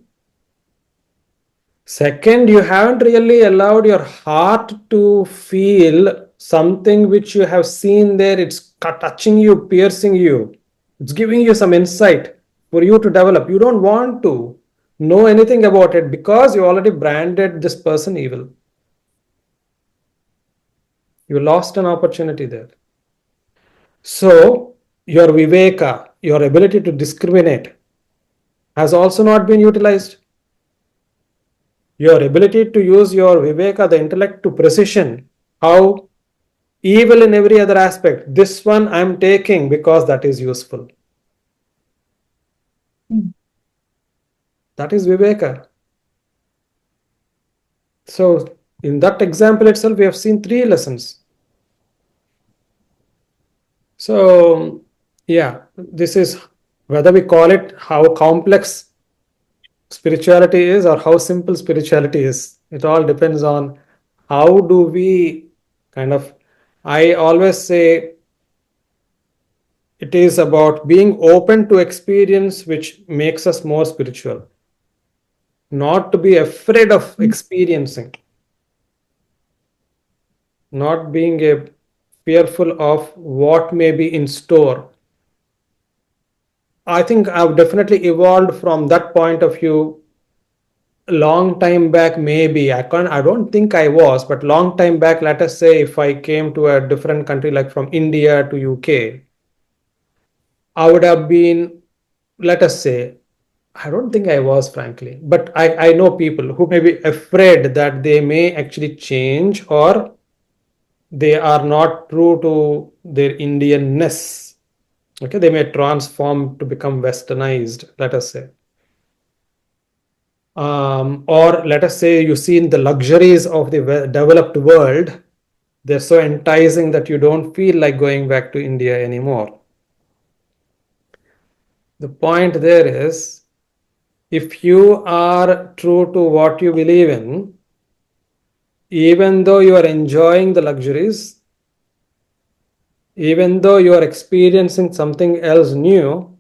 Second, you haven't really allowed your heart to feel something which you have seen there. It's touching you, piercing you. It's giving you some insight for you to develop. You don't want to know anything about it because you already branded this person evil. You lost an opportunity there. So, your viveka, your ability to discriminate, has also not been utilized. Your ability to use your viveka, the intellect, to precision, how evil in every other aspect, this one I'm taking because that is useful. That is viveka. So, in that example itself, we have seen three lessons. So, yeah, this is whether we call it how complex spirituality is or how simple spirituality is. It all depends on how do we kind of, I always say it is about being open to experience, which makes us more spiritual, not to be afraid of experiencing, not being fearful of what may be in store. I think I've definitely evolved from that point of view. A long time back, maybe I don't think I was, but long time back, let us say if I came to a different country like from India to UK, I would have been, let us say, I don't think I was, frankly, but I know people who may be afraid that they may actually change or they are not true to their Indianness. Okay, they may transform to become westernized, let us say. Or let us say you see in the luxuries of the developed world, they're so enticing that you don't feel like going back to India anymore. The point there is, if you are true to what you believe in, even though you are enjoying the luxuries, even though you are experiencing something else new,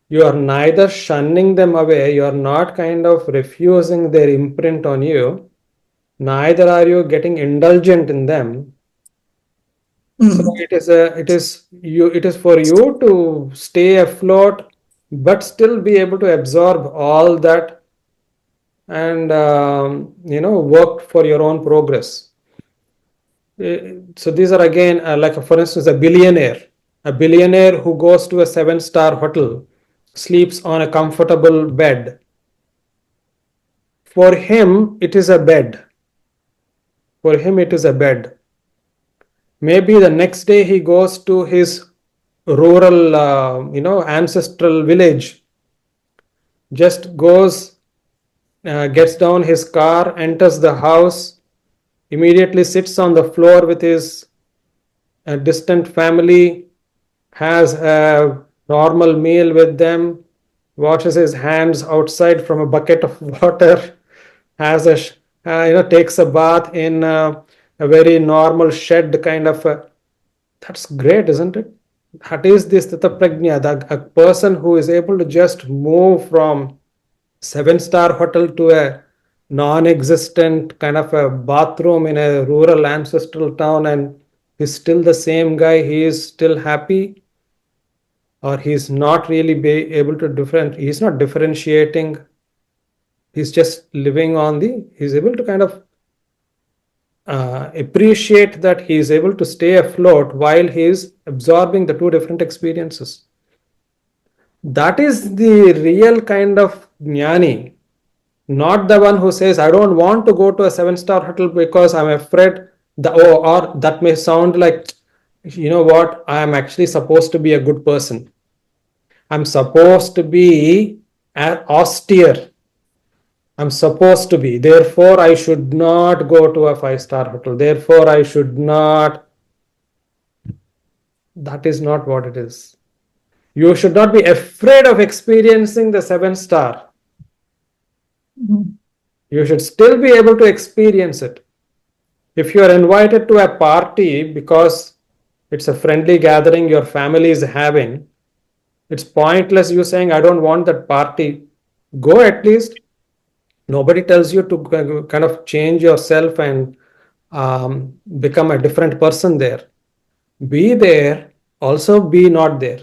you are neither shunning them away, you are not kind of refusing their imprint on you, neither are you getting indulgent in them. So it is for you to stay afloat, but still be able to absorb all that and work for your own progress. So these are again like for instance a billionaire who goes to a 7-star hotel, sleeps on a comfortable bed. For him it is a bed. For him it is a bed. Maybe the next day he goes to his rural ancestral village, just goes, gets down his car, enters the house, immediately sits on the floor with his distant family, has a normal meal with them, washes his hands outside from a bucket of water, has takes a bath in a very normal shed kind of that's great, isn't it? That is this Tata Prajna, a person who is able to just move from 7-star hotel to a non-existent kind of a bathroom in a rural ancestral town, and he's still the same guy. He is still happy, or he's not really be able to he's not differentiating. He's just living on he's able to kind of appreciate that he is able to stay afloat while he is absorbing the two different experiences. That is the real kind of jnani, not the one who says, I don't want to go to a 7-star hotel because I'm afraid or that may sound like, you know what, I am actually supposed to be a good person. I'm supposed to be austere. I'm supposed to be. Therefore, I should not go to a 5-star hotel. Therefore, I should not. That is not what it is. You should not be afraid of experiencing the 7-star. You should still be able to experience it. If you are invited to a party because it's a friendly gathering your family is having, it's pointless you saying, I don't want that party. Go at least. Nobody tells you to kind of change yourself and become a different person there. Be there, also be not there.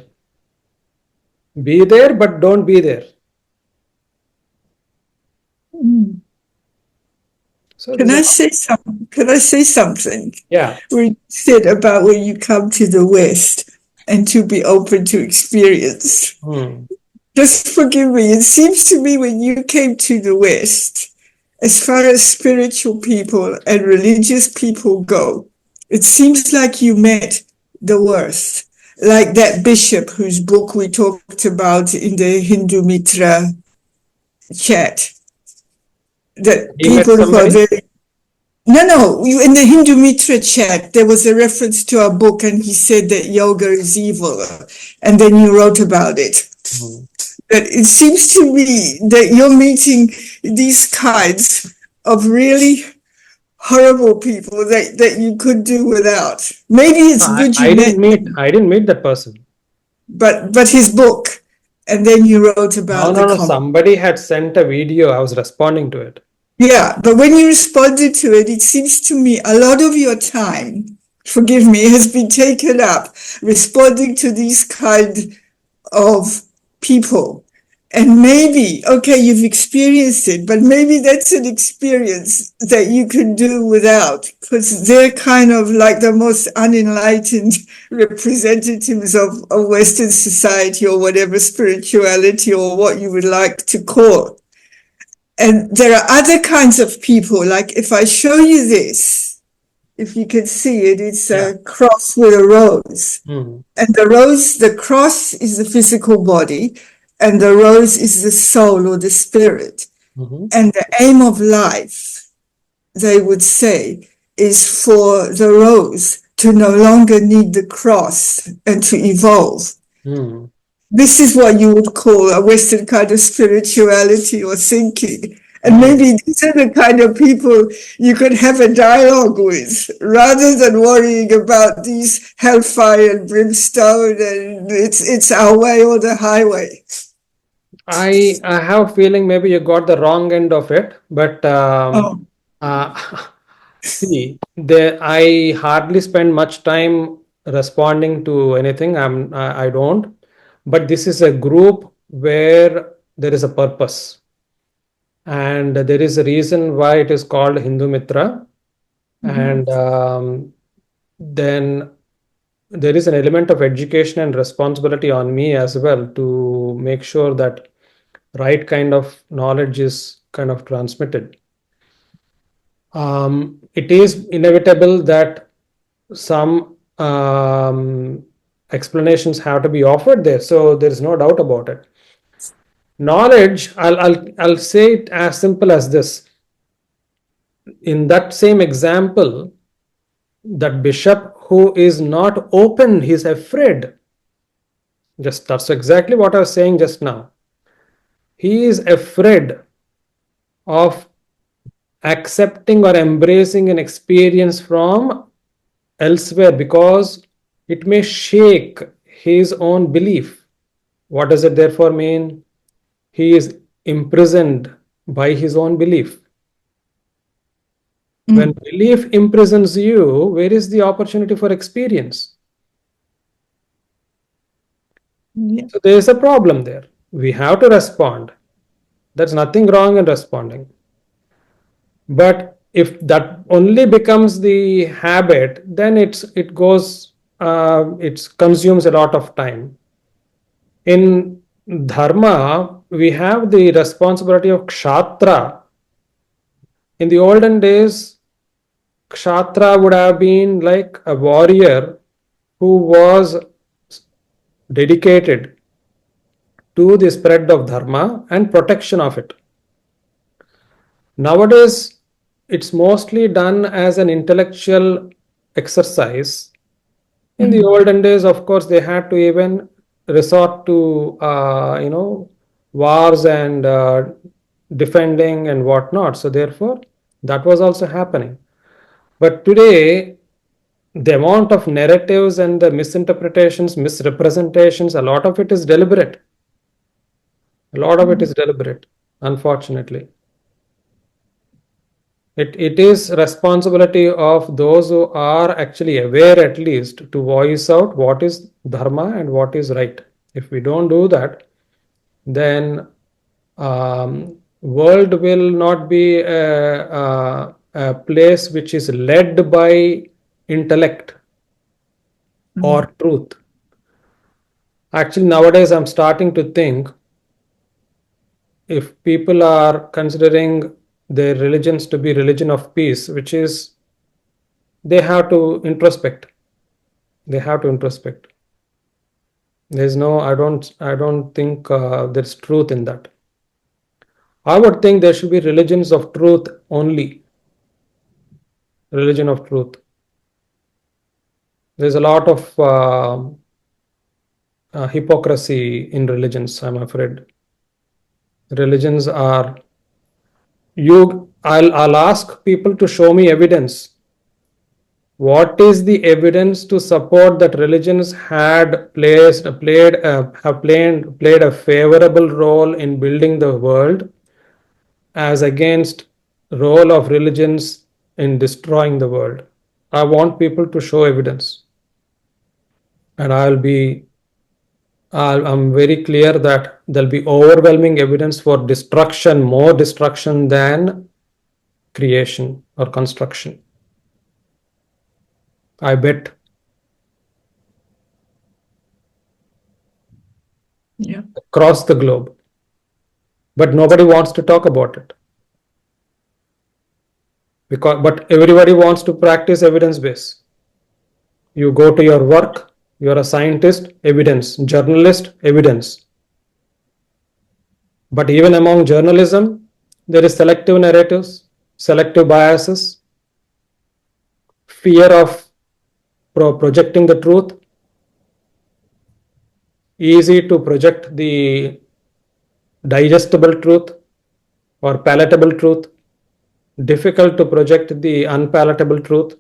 Be there, but don't be there. So Can I say something? Can I say something? Yeah. We said about when you come to the West and to be open to experience. Just forgive me. It seems to me when you came to the West, as far as spiritual people and religious people go, it seems like you met the worst. Like that bishop whose book we talked about in the Hindu Mitra chat. That You met people who are somebody? very... No, in the Hindu Mitra chat, there was a reference to a book and he said that yoga is evil. And then you wrote about it. But it seems to me that you're meeting these kinds of really horrible people that you could do without. Maybe it's good you met him, I didn't meet that person. but his book. And then you wrote about No. Somebody had sent a video. I was responding to it. Yeah, but when you responded to it, it seems to me a lot of your time, forgive me, has been taken up responding to these kind of people. And maybe, okay, you've experienced it, but maybe that's an experience that you can do without, because they're kind of like the most unenlightened representatives of Western society or whatever spirituality or what you would like to call. And there are other kinds of people, like if I show you this, if you can see it, it's a cross with a rose. And the cross is the physical body, and the rose is the soul or the spirit. And the aim of life, they would say, is for the rose to no longer need the cross and to evolve. This is what you would call a Western kind of spirituality or thinking. And maybe these are the kind of people you could have a dialogue with rather than worrying about these hellfire and brimstone and it's our way or the highway. I have a feeling maybe you got the wrong end of it, but Oh, uh, see, I hardly spend much time responding to anything. I don't, but this is a group where there is a purpose, and there is a reason why it is called Hindu Mitra, and then there is an element of education and responsibility on me as well to make sure that right kind of knowledge is kind of transmitted. It is inevitable that some explanations have to be offered there, so there is no doubt about it. Knowledge, I'll say it as simple as this. In that same example, that bishop who is not open, he's afraid. Just that's exactly what I was saying just now. He is afraid of accepting or embracing an experience from elsewhere because it may shake his own belief. What does it therefore mean? He is imprisoned by his own belief. When belief imprisons you, where is the opportunity for experience? yeah. So there is a problem there. We have to respond. There's nothing wrong in responding. But if that only becomes the habit, then it consumes a lot of time. In dharma, we have the responsibility of kshatriya. In the olden days, kshatriya would have been like a warrior who was dedicated to the spread of dharma and protection of it. Nowadays, it's mostly done as an intellectual exercise. In the olden days, of course, they had to even resort to wars and defending and whatnot. So therefore, that was also happening. But today, the amount of narratives and the misinterpretations, misrepresentations, a lot of it is deliberate. A lot of it is deliberate, unfortunately. It is responsibility of those who are actually aware at least to voice out what is dharma and what is right. If we don't do that, then world will not be a place which is led by intellect or truth. Actually, nowadays I'm starting to think if people are considering their religions to be religion of peace, which is they have to introspect. They have to introspect. There's no, I don't think there's truth in that. I would think there should be religions of truth only. Religion of truth. There's a lot of hypocrisy in religions, I'm afraid. Religions are, I'll ask people to show me evidence. What is the evidence to support that religions have played a favorable role in building the world as against role of religions in destroying the world? I want people to show evidence, and I'm very clear that there'll be overwhelming evidence for destruction, more destruction than creation or construction. I bet. Yeah. Across the globe. But nobody wants to talk about it. But everybody wants to practice evidence base. You go to your work, you're a scientist, evidence, journalist, evidence. But even among journalism, there is selective narratives, selective biases, fear of projecting the truth, easy to project the digestible truth, or palatable truth, difficult to project the unpalatable truth.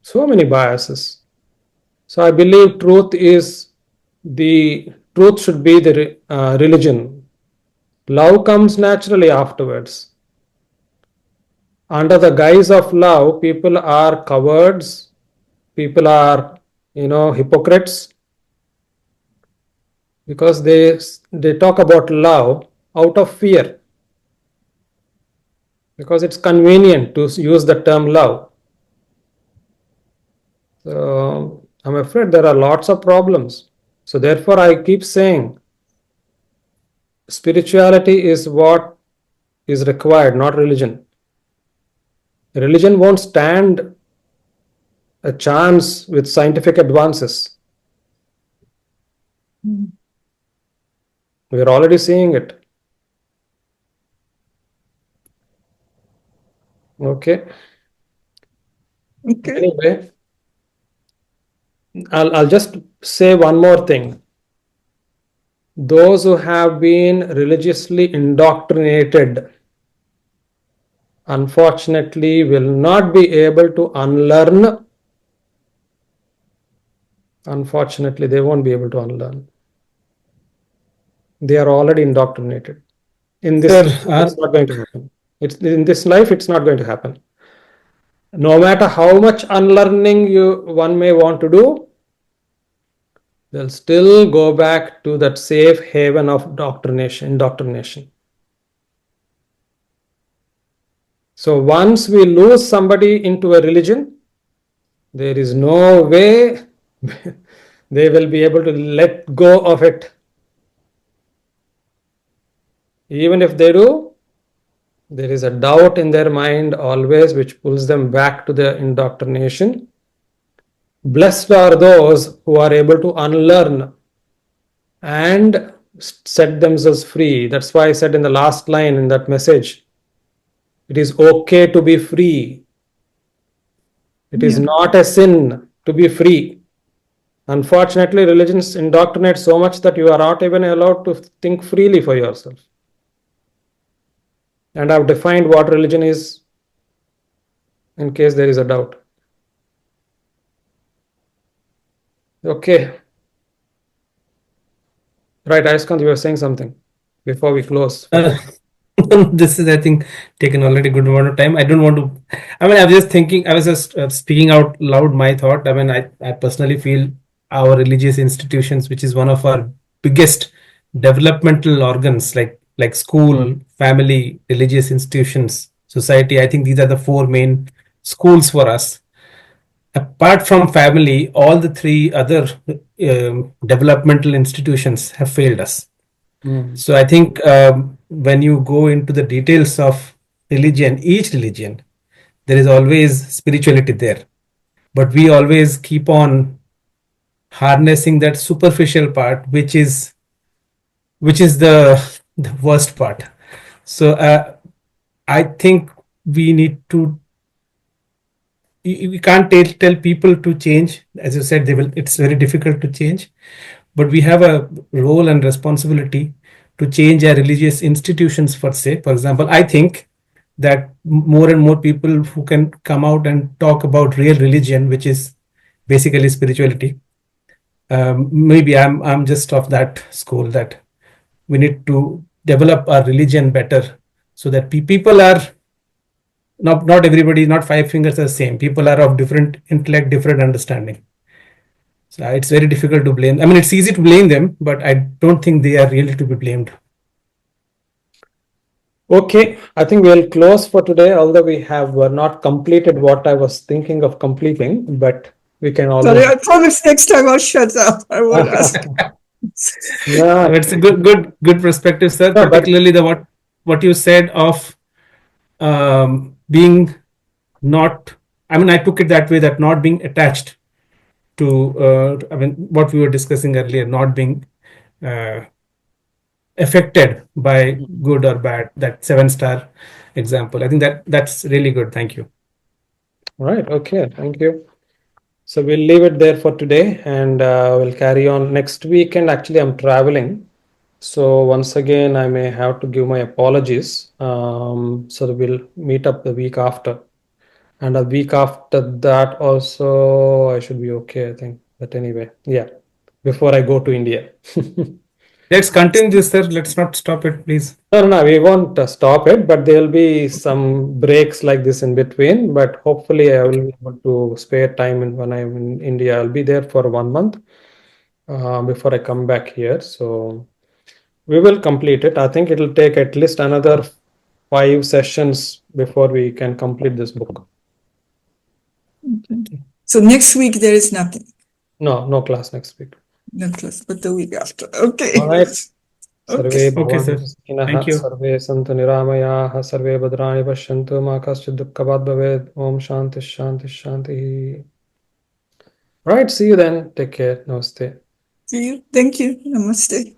So many biases. So I believe truth should be the religion. Love comes naturally afterwards. Under the guise of love, people are cowards, people are, hypocrites, because they talk about love out of fear, because it's convenient to use the term love. So I'm afraid there are lots of problems. So therefore I keep saying spirituality is what is required, not religion. Religion won't stand a chance with scientific advances. We are already seeing it. Okay. Okay. Anyway, I'll just say one more thing. Those who have been religiously indoctrinated, unfortunately, will not be able to unlearn. Unfortunately, they won't be able to unlearn. They are already indoctrinated. In this Sir, life, it's not going to happen. In this life, it's not going to happen. No matter how much unlearning one may want to do, they'll still go back to that safe haven of indoctrination. So once we lose somebody into a religion, there is no way they will be able to let go of it. Even if they do, there is a doubt in their mind always which pulls them back to the indoctrination. Blessed are those who are able to unlearn and set themselves free. That's why I said in the last line in that message, it is okay to be free. It is not a sin to be free. Unfortunately, religions indoctrinate so much that you are not even allowed to think freely for yourself. And I've defined what religion is in case there is a doubt. Okay. Right, Ayushkant, you were saying something before we close. this is, I think, taken already good amount of time. I don't want to. I mean, I was just thinking. I was just speaking out loud my thought. I mean, I personally feel our religious institutions, which is one of our biggest developmental organs, like school, family, religious institutions, society. I think these are the four main schools for us. Apart from family, all the three other developmental institutions have failed us. So I think when you go into the details of religion, each religion, there is always spirituality there. But we always keep on harnessing that superficial part, which is the worst part. So I think we need to. We can't tell people to change. As you said, they will. It's very difficult to change, but we have a role and responsibility to change our religious institutions per se. For example, I think that more and more people who can come out and talk about real religion, which is basically spirituality. Maybe I'm just of that school that we need to develop our religion better so that people are not everybody, not five fingers are the same. People are of different intellect, different understanding. So it's very difficult to blame. I mean, it's easy to blame them, but I don't think they are really to be blamed. Okay, I think we'll close for today, although we have not completed what I was thinking of completing, but we can Sorry, always. I promise next time I'll shut up. I won't ask. No, It's a good perspective, sir. no, but Particularly the what you said of being not. I mean, I took it that way, that not being attached to. I mean, what we were discussing earlier, not being uh, affected by good or bad. That 7-star example. I think that's really good. Thank you. right, okay, thank you. So we'll leave it there for today, and we'll carry on next weekend. Actually, I'm traveling. So once again, I may have to give my apologies. So we'll meet up the week after. And a week after that also, I should be okay, I think. But anyway, yeah, before I go to India. Let's continue this, sir. Let's not stop it, please. No, we won't stop it, but there will be some breaks like this in between. But hopefully, I will be able to spare time when I'm in India. I'll be there for 1 month before I come back here. So we will complete it. I think it'll take at least another 5 sessions before we can complete this book. Okay. So next week there is nothing. No class next week. No class, but the week after. Okay. All right. Survey Okay. Okay, sir. भवन्तु सुखिनः Thank you. सर्वे सन्तु निरामयाः सर्वे भद्राणि पश्यन्तु मा कश्चित् दुःखभाग् भवेत् ॐ शान्तिः शान्तिः शान्तिः. Right, see you then. Take care. Namaste. See you. Thank you. Namaste.